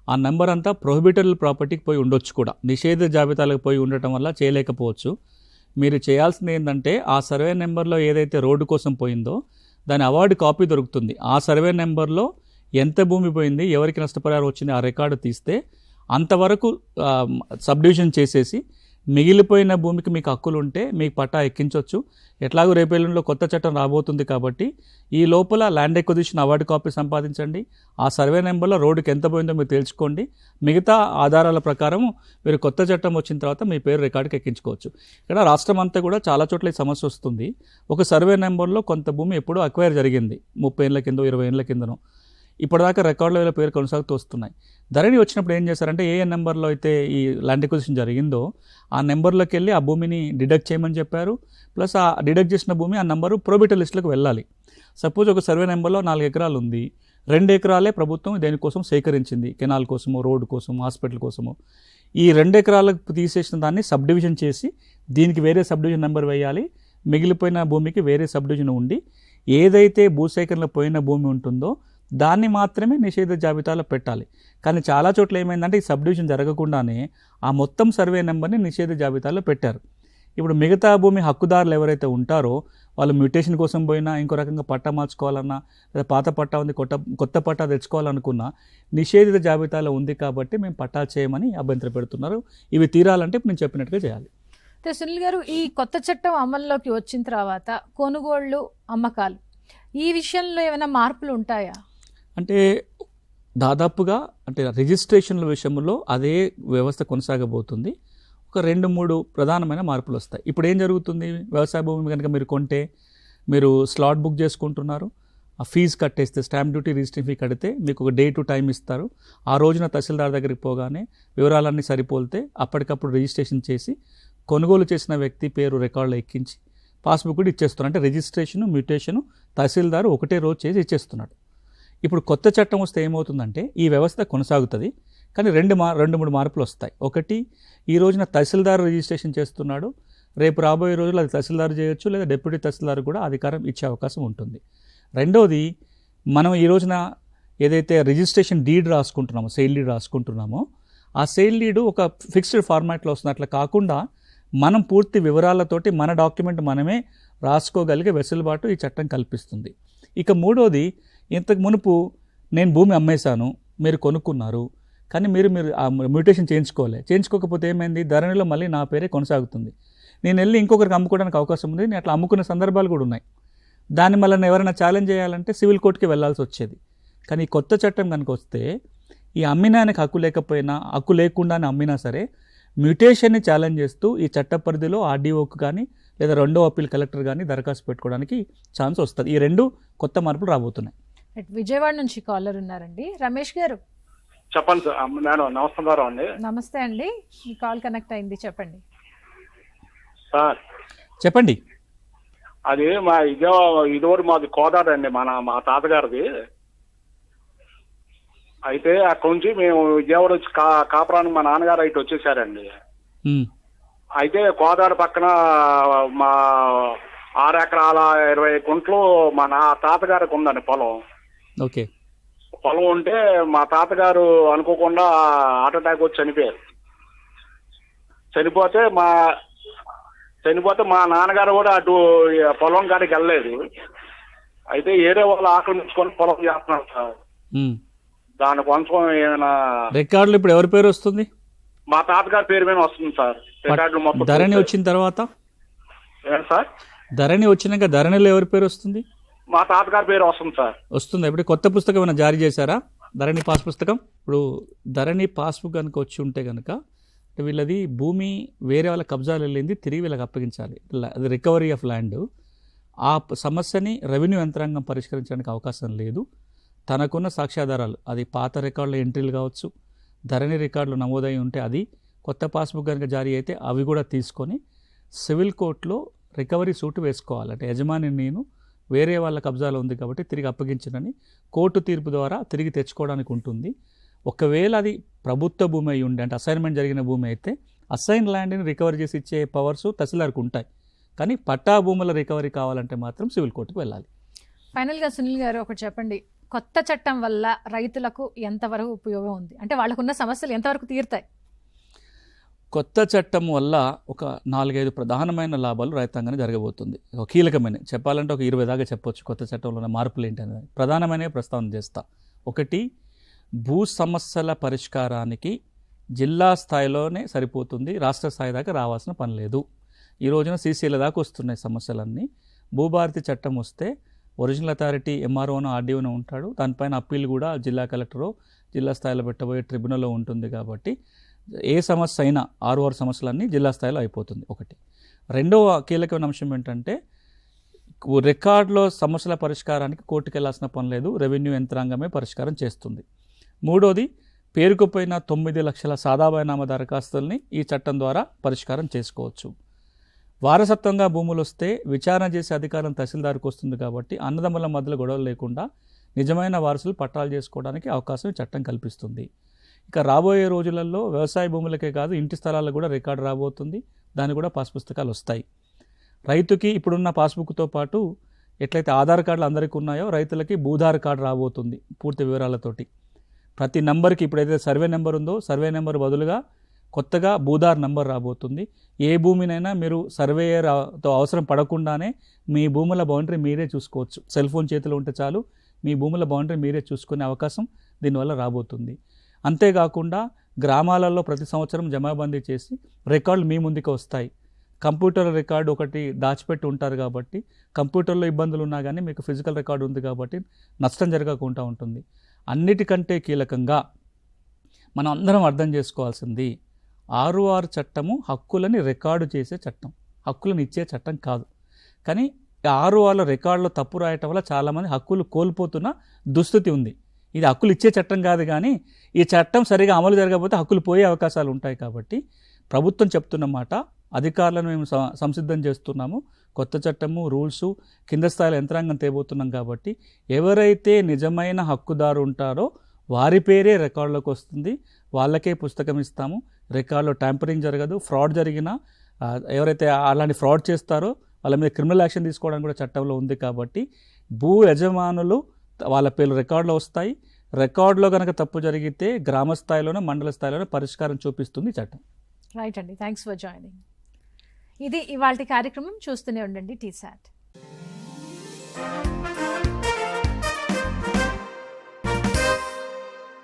Speaker 2: ఆ నెంబర్ అంతా ప్రొహిబిటెడ్ ప్రాపర్టీకి పోయి ఉండొచ్చు కూడా, నిషేధ జాబితాలకు పోయి ఉండటం వల్ల చేయలేకపోవచ్చు. మీరు చేయాల్సింది ఏంటంటే ఆ సర్వే నెంబర్లో ఏదైతే రోడ్డు కోసం పోయిందో దాని అవార్డు కాపీ దొరుకుతుంది. ఆ సర్వే నెంబర్లో ఎంత భూమి పోయింది, ఎవరికి నష్టపరిహారం వచ్చింది, ఆ రికార్డు తీస్తే అంతవరకు సబ్ డివిజన్ చేసేసి మిగిలిపోయిన భూమికి మీకు హక్కులు ఉంటే మీకు పట్టా ఎక్కించవచ్చు. ఎట్లాగో రేపేళ్ళలో కొత్త చట్టం రాబోతుంది కాబట్టి ఈ లోపల ల్యాండ్ ఎక్విజిషన్ అవార్డు కాపీ సంపాదించండి. ఆ సర్వే నెంబర్లో రోడ్డుకి ఎంత పోయిందో మీరు తెలుసుకోండి. మిగతా ఆధారాల ప్రకారం మీరు కొత్త చట్టం వచ్చిన తర్వాత మీ పేరు రికార్డుకి ఎక్కించుకోవచ్చు. ఇక్కడ రాష్ట్రం అంతా కూడా చాలా చోట్ల ఈ సమస్య వస్తుంది. ఒక సర్వే నెంబర్లో కొంత భూమి ఎప్పుడూ అక్వైర్ జరిగింది, 30 ఏళ్ల కిందో 20 ఏళ్ల కిందనో. ఇప్పటిదాకా రికార్డులో వీళ్ళ పేరు కొనసాగుతూ వస్తున్నాయి. ధరణి వచ్చినప్పుడు ఏం చేశారంటే ఏ నెంబర్లో అయితే ఈ ల్యాండ్ ఎక్విజిషన్ జరిగిందో ఆ నెంబర్లోకి వెళ్ళి ఆ భూమిని డిడక్ట్ చేయమని చెప్పారు. ప్లస్ ఆ డిడక్ట్ చేసిన భూమి ఆ నెంబరు ప్రోబిటర్ లిస్టులకు వెళ్ళాలి. సపోజ్ ఒక సర్వే నెంబర్లో 4 ఎకరాలు ఉంది, 2 ఎకరాలే ప్రభుత్వం దేనికోసం సేకరించింది, కెనాల్ కోసమో రోడ్డు కోసమో హాస్పిటల్ కోసమో. ఈ 2 ఎకరాలకు తీసేసిన దాన్ని సబ్ డివిజన్ చేసి దీనికి వేరే సబ్ డివిజన్ నెంబర్ వేయాలి. మిగిలిపోయిన భూమికి వేరే సబ్ డివిజన్ ఉండి ఏదైతే భూసేకరణలో పోయిన భూమి ఉంటుందో దాన్ని మాత్రమే నిషేధ జాబితాలో పెట్టాలి. కానీ చాలా చోట్ల ఏమైందంటే ఈ సబ్ డివిజన్ జరగకుండానే ఆ మొత్తం సర్వే నెంబర్ని నిషేధ జాబితాలో పెట్టారు. ఇప్పుడు మిగతా భూమి హక్కుదారులు ఎవరైతే ఉంటారో వాళ్ళు మ్యూటేషన్ కోసం పోయినా, ఇంకో రకంగా పట్టా మార్చుకోవాలన్నా, లేదా పాత పట్టా ఉంది కొత్త పట్టా తెచ్చుకోవాలనుకున్నా నిషేధిత జాబితాలో ఉంది కాబట్టి మేము పట్టా చేయమని అభ్యంతరం పెడుతున్నారు. ఇవి తీరాలంటే ఇప్పుడు నేను చెప్పినట్టుగా చేయాలి.
Speaker 1: అయితే సునీల్ గారు, ఈ కొత్త చట్టం అమల్లోకి వచ్చిన తర్వాత కొనుగోళ్లు, అమ్మకాలు ఈ విషయంలో ఏమైనా మార్పులు ఉంటాయా?
Speaker 2: అంటే దాదాపుగా అంటే రిజిస్ట్రేషన్ల విషయంలో అదే వ్యవస్థ కొనసాగబోతుంది. ఒక 2-3 ప్రధానమైన మార్పులు వస్తాయి. ఇప్పుడు ఏం జరుగుతుంది, వ్యవసాయ భూమి కనుక మీరు కొంటే మీరు స్లాట్ బుక్ చేసుకుంటున్నారు, ఆ ఫీజు కట్టేస్తే స్టాంప్ డ్యూటీ రిజిస్ట్రేషన్ ఫీ కడితే మీకు ఒక డే టు టైం ఇస్తారు. ఆ రోజున తహసీల్దార్ దగ్గరికి పోగానే వివరాలన్నీ సరిపోలితే అప్పటికప్పుడు రిజిస్ట్రేషన్ చేసి కొనుగోలు చేసిన వ్యక్తి పేరు రికార్డులో ఎక్కించి పాస్బుక్ కూడా ఇచ్చేస్తున్నారు. అంటే రిజిస్ట్రేషను మ్యూటేషను తహసీల్దారు ఒకటే రోజు చేసి ఇచ్చేస్తున్నాడు. ఇప్పుడు కొత్త చట్టం వస్తే ఏమవుతుందంటే ఈ వ్యవస్థ కొనసాగుతుంది, కానీ 2-3 మార్పులు వస్తాయి. ఒకటి, ఈ రోజున తహసీల్దార్ రిజిస్ట్రేషన్ చేస్తున్నాడు, రేపు రాబోయే రోజుల్లో అది తహసీల్దార్ చేయొచ్చు, లేదా డిప్యూటీ తహసీల్దార్ కూడా అధికారం ఇచ్చే అవకాశం ఉంటుంది. రెండోది, మనం ఈ రోజున ఏదైతే రిజిస్ట్రేషన్ డీడ్ రాసుకుంటున్నామో, సేల్ డీడ్ రాసుకుంటున్నామో ఆ సేల్ డీడ్ ఒక ఫిక్స్డ్ ఫార్మాట్లో వస్తుంది. అట్లా కాకుండా మనం పూర్తి వివరాలతోటి మన డాక్యుమెంట్ మనమే రాసుకోగలిగే వెసులుబాటు ఈ చట్టం కల్పిస్తుంది. ఇక మూడోది, ఇంతకు మునుపు నేను భూమి అమ్మేశాను, మీరు కొనుక్కున్నారు, కానీ మీరు ఆ మ్యూటేషన్ చేయించుకోకపోతే ఏమైంది, ధరణిలో మళ్ళీ నా పేరే కొనసాగుతుంది. నేను వెళ్ళి ఇంకొకరికి అమ్ముకోవడానికి అవకాశం ఉంది. నేను అట్లా అమ్ముకునే సందర్భాలు కూడా ఉన్నాయి. దాన్ని మళ్ళీ ఎవరైనా ఛాలెంజ్ చేయాలంటే సివిల్ కోర్టుకి వెళ్ళాల్సి వచ్చేది. కానీ ఈ కొత్త చట్టం కనుక వస్తే ఈ అమ్మినానికి హక్కు లేకపోయినా, హక్కు లేకుండానే అమ్మినా సరే మ్యూటేషన్ని ఛాలెంజ్ చేస్తూ ఈ చట్ట పరిధిలో ఆర్డీఓకు కానీ లేదా రెండో అప్పీల్ కలెక్టర్ కానీ దరఖాస్తు పెట్టుకోవడానికి ఛాన్స్ వస్తుంది. ఈ 2 కొత్త మార్పులు రాబోతున్నాయి.
Speaker 1: విజయవాడ నుంచి కాలర్ ఉన్నారండి, రమేష్ గారు.
Speaker 7: చెప్పండి సార్. నేను నమస్కారం అండి.
Speaker 1: నమస్తే అండి, మీ కాల్ కనెక్ట్ అయింది, చెప్పండి
Speaker 7: సార్.
Speaker 2: చెప్పండి.
Speaker 7: అది మా ఇదివరకు మాది కోదాడు అండి, మా తాతగారిది. అయితే అక్కడ నుంచి మేము విజయవాడ వచ్చి కాపురానికి మా నాన్నగారు అయితే వచ్చేసారండి. అయితే కోదాడు పక్కన మా 6 ఎకరాల 20 గుంటలు మా తాతగారికి ఉందండి పొలం.
Speaker 2: ఓకే.
Speaker 7: పొలం ఉంటే మా తాతగారు అనుకోకుండా హార్ట్ అటాక్ వచ్చి చనిపోయారు. చనిపోతే మా నాన్నగారు కూడా అటు పొలం కాడికి వెళ్ళలేదు. అయితే ఏరే వాళ్ళు ఆక్రమించుకొని పొలం చేస్తున్నారు సార్. దాని కొంచెం ఏమైనా
Speaker 2: రికార్డులు ఇప్పుడు ఎవరి పేరు వస్తుంది?
Speaker 7: మా తాతగారి పేరు మీద వస్తుంది సార్ రికార్డులు మొత్తం.
Speaker 2: ధరణి వచ్చిన తర్వాత
Speaker 7: సార్,
Speaker 2: ధరణి వచ్చినాక ధరణిలో ఎవరి పేరు వస్తుంది?
Speaker 7: మా తాతగారి పేరు వస్తుంది సార్.
Speaker 2: వస్తుంది. ఇప్పుడు కొత్త పుస్తకం ఏమైనా జారీ చేశారా, ధరణి పాస్ పుస్తకం? ఇప్పుడు ధరణి పాస్బుక్ కనుక వచ్చి ఉంటే కనుక వీళ్ళది భూమి వేరే వాళ్ళ కబ్జాలు వెళ్ళింది, తిరిగి వీళ్ళకి అప్పగించాలి. అది రికవరీ ఆఫ్ ల్యాండ్. ఆ సమస్యని రెవెన్యూ యంత్రాంగం పరిష్కరించడానికి అవకాశం లేదు. తనకున్న సాక్ష్యాధారాలు, అది పాత రికార్డుల ఎంట్రీలు కావచ్చు, ధరణి రికార్డులు నమోదై ఉంటే అది, కొత్త పాస్బుక్ కనుక జారీ అయితే అవి కూడా తీసుకొని సివిల్ కోర్టులో రికవరీ సూట్ వేసుకోవాలి. అంటే యజమాని నేను వేరే వాళ్ళ కబ్జాలో ఉంది కాబట్టి తిరిగి అప్పగించనని కోర్టు తీర్పు ద్వారా తిరిగి తెచ్చుకోవడానికి ఉంటుంది. ఒకవేళ అది ప్రభుత్వ భూమి అయి ఉండే, అంటే అసైన్మెంట్ జరిగిన భూమి అయితే అసైన్ ల్యాండ్ని రికవరీ చేసి ఇచ్చే పవర్స్ తహసీల్దార్కి ఉంటాయి. కానీ పట్టా భూముల రికవరీ కావాలంటే మాత్రం సివిల్ కోర్టుకు వెళ్ళాలి.
Speaker 1: ఫైనల్గా సునీల్ గారు ఒకటి చెప్పండి, కొత్త చట్టం వల్ల రైతులకు ఎంతవరకు ఉపయోగం ఉంది, అంటే వాళ్ళకున్న సమస్యలు ఎంతవరకు తీరుతాయి?
Speaker 2: కొత్త చట్టం వల్ల ఒక 4-5 ప్రధానమైన లాభాలు రైతాంగానికి జరగబోతుంది. ఒక కీలకమైన చెప్పాలంటే ఒక 20 దాకా చెప్పొచ్చు కొత్త చట్టంలో ఉన్న మార్పులు ఏంటనేది. ప్రధానమైన ప్రస్తావన చేస్తా. ఒకటి, భూ సమస్యల పరిష్కారానికి జిల్లా స్థాయిలోనే సరిపోతుంది, రాష్ట్ర స్థాయి దాకా రావాల్సిన పని లేదు. ఈ రోజున సీసీల దాకా వస్తున్నాయి సమస్యలన్నీ. భూభారతి చట్టం వస్తే ఒరిజినల్ అథారిటీ ఎంఆర్ఓనో ఆర్డీఓనో ఉంటాడు, దానిపైన అప్పీల్ కూడా జిల్లా కలెక్టరో జిల్లా స్థాయిలో పెట్టబోయే ట్రిబ్యునల్లో ఉంటుంది. కాబట్టి ఏ సమస్య అయినా 6 సమస్యలన్నీ జిల్లా స్థాయిలో అయిపోతుంది. ఒకటి. రెండవ కీలకమైన అంశం ఏంటంటే రికార్డులో సమస్యల పరిష్కారానికి కోర్టుకు వెళ్లాల్సిన పని లేదు, రెవెన్యూ యంత్రాంగమే పరిష్కారం చేస్తుంది. మూడోది, పేరుకుపోయిన 9 లక్షల సాదాబైనామా దరఖాస్తుల్ని ఈ చట్టం ద్వారా పరిష్కారం చేసుకోవచ్చు. వారసత్వంగా భూములు వస్తే విచారణ చేసే అధికారం తహసీల్దార్కి వస్తుంది. కాబట్టి అన్నదమ్ముల మధ్యలో గొడవలు లేకుండా నిజమైన వారసులు పట్టాలు చేసుకోవడానికి అవకాశం ఈ చట్టం కల్పిస్తుంది. ఇక రాబోయే రోజులలో వ్యవసాయ భూములకే కాదు ఇంటి స్థలాలకు కూడా రికార్డు రాబోతుంది, దానికి కూడా పాస్ పుస్తకాలు వస్తాయి. రైతుకి ఇప్పుడున్న పాస్బుక్తో పాటు ఎట్లయితే ఆధార్ కార్డులు అందరికీ ఉన్నాయో రైతులకి భూధార్ కార్డు రాబోతుంది పూర్తి వివరాలతోటి. ప్రతి నెంబర్కి ఇప్పుడైతే సర్వే నెంబర్ ఉందో సర్వే నెంబర్ బదులుగా కొత్తగా భూధార్ నంబర్ రాబోతుంది. ఏ భూమినైనా మీరు సర్వేయర్తో అవసరం పడకుండానే మీ భూముల బౌండరీ మీరే చూసుకోవచ్చు. సెల్ ఫోన్ చేతిలో ఉంటే చాలు, మీ భూముల బౌండరీ మీరే చూసుకునే అవకాశం దీనివల్ల రాబోతుంది. అంతేకాకుండా గ్రామాలలో ప్రతి సంవత్సరం జమాబందీ చేసి రికార్డులు మీ ముందుకు వస్తాయి. కంప్యూటర్ రికార్డు ఒకటి దాచిపెట్టి ఉంటారు కాబట్టి కంప్యూటర్లో ఇబ్బందులు ఉన్నా కానీ మీకు ఫిజికల్ రికార్డు ఉంది కాబట్టి నష్టం జరగకుండా ఉంటుంది. అన్నిటికంటే కీలకంగా మనం అందరం అర్థం చేసుకోవాల్సింది 6 చట్టము హక్కులని రికార్డు చేసే చట్టం, హక్కులను ఇచ్చే చట్టం కాదు. కానీ 6 రికార్డులో తప్పు రాయటం వల్ల చాలామంది హక్కులు కోల్పోతున్న దుస్థితి ఉంది. ఇది హక్కులు ఇచ్చే చట్టం కాదు, కానీ ఈ చట్టం సరిగా అమలు జరగకపోతే హక్కులు పోయే అవకాశాలు ఉంటాయి. కాబట్టి ప్రభుత్వం చెప్తున్న మాట, అధికారులను మేము సంసిద్ధం చేస్తున్నాము, కొత్త చట్టము రూల్సు కింద స్థాయిలో యంత్రాంగం తేబోతున్నాం. కాబట్టి ఎవరైతే నిజమైన హక్కుదారు ఉంటారో వారి పేరే రికార్డులోకి వస్తుంది, వాళ్ళకే పుస్తకం ఇస్తాము. రికార్డులో ట్యాంపరింగ్ జరగదు. ఫ్రాడ్ జరిగినా ఎవరైతే అలాంటి ఫ్రాడ్ చేస్తారో వాళ్ళ మీద క్రిమినల్ యాక్షన్ తీసుకోవడానికి కూడా చట్టంలో ఉంది. కాబట్టి భూ యజమానులు వాళ్ళ పేర్లు రికార్డులో వస్తాయి. రికార్డులో కనుక తప్పు జరిగితే గ్రామ స్థాయిలోనో మండల స్థాయిలోనో పరిష్కారం చూపిస్తుంది చట్టం.
Speaker 1: రైట్ అండి, థ్యాంక్స్ ఫర్ జాయినింగ్. ఇది ఇవాల్టి కార్యక్రమం. చూస్తూనే ఉండండి TSAT.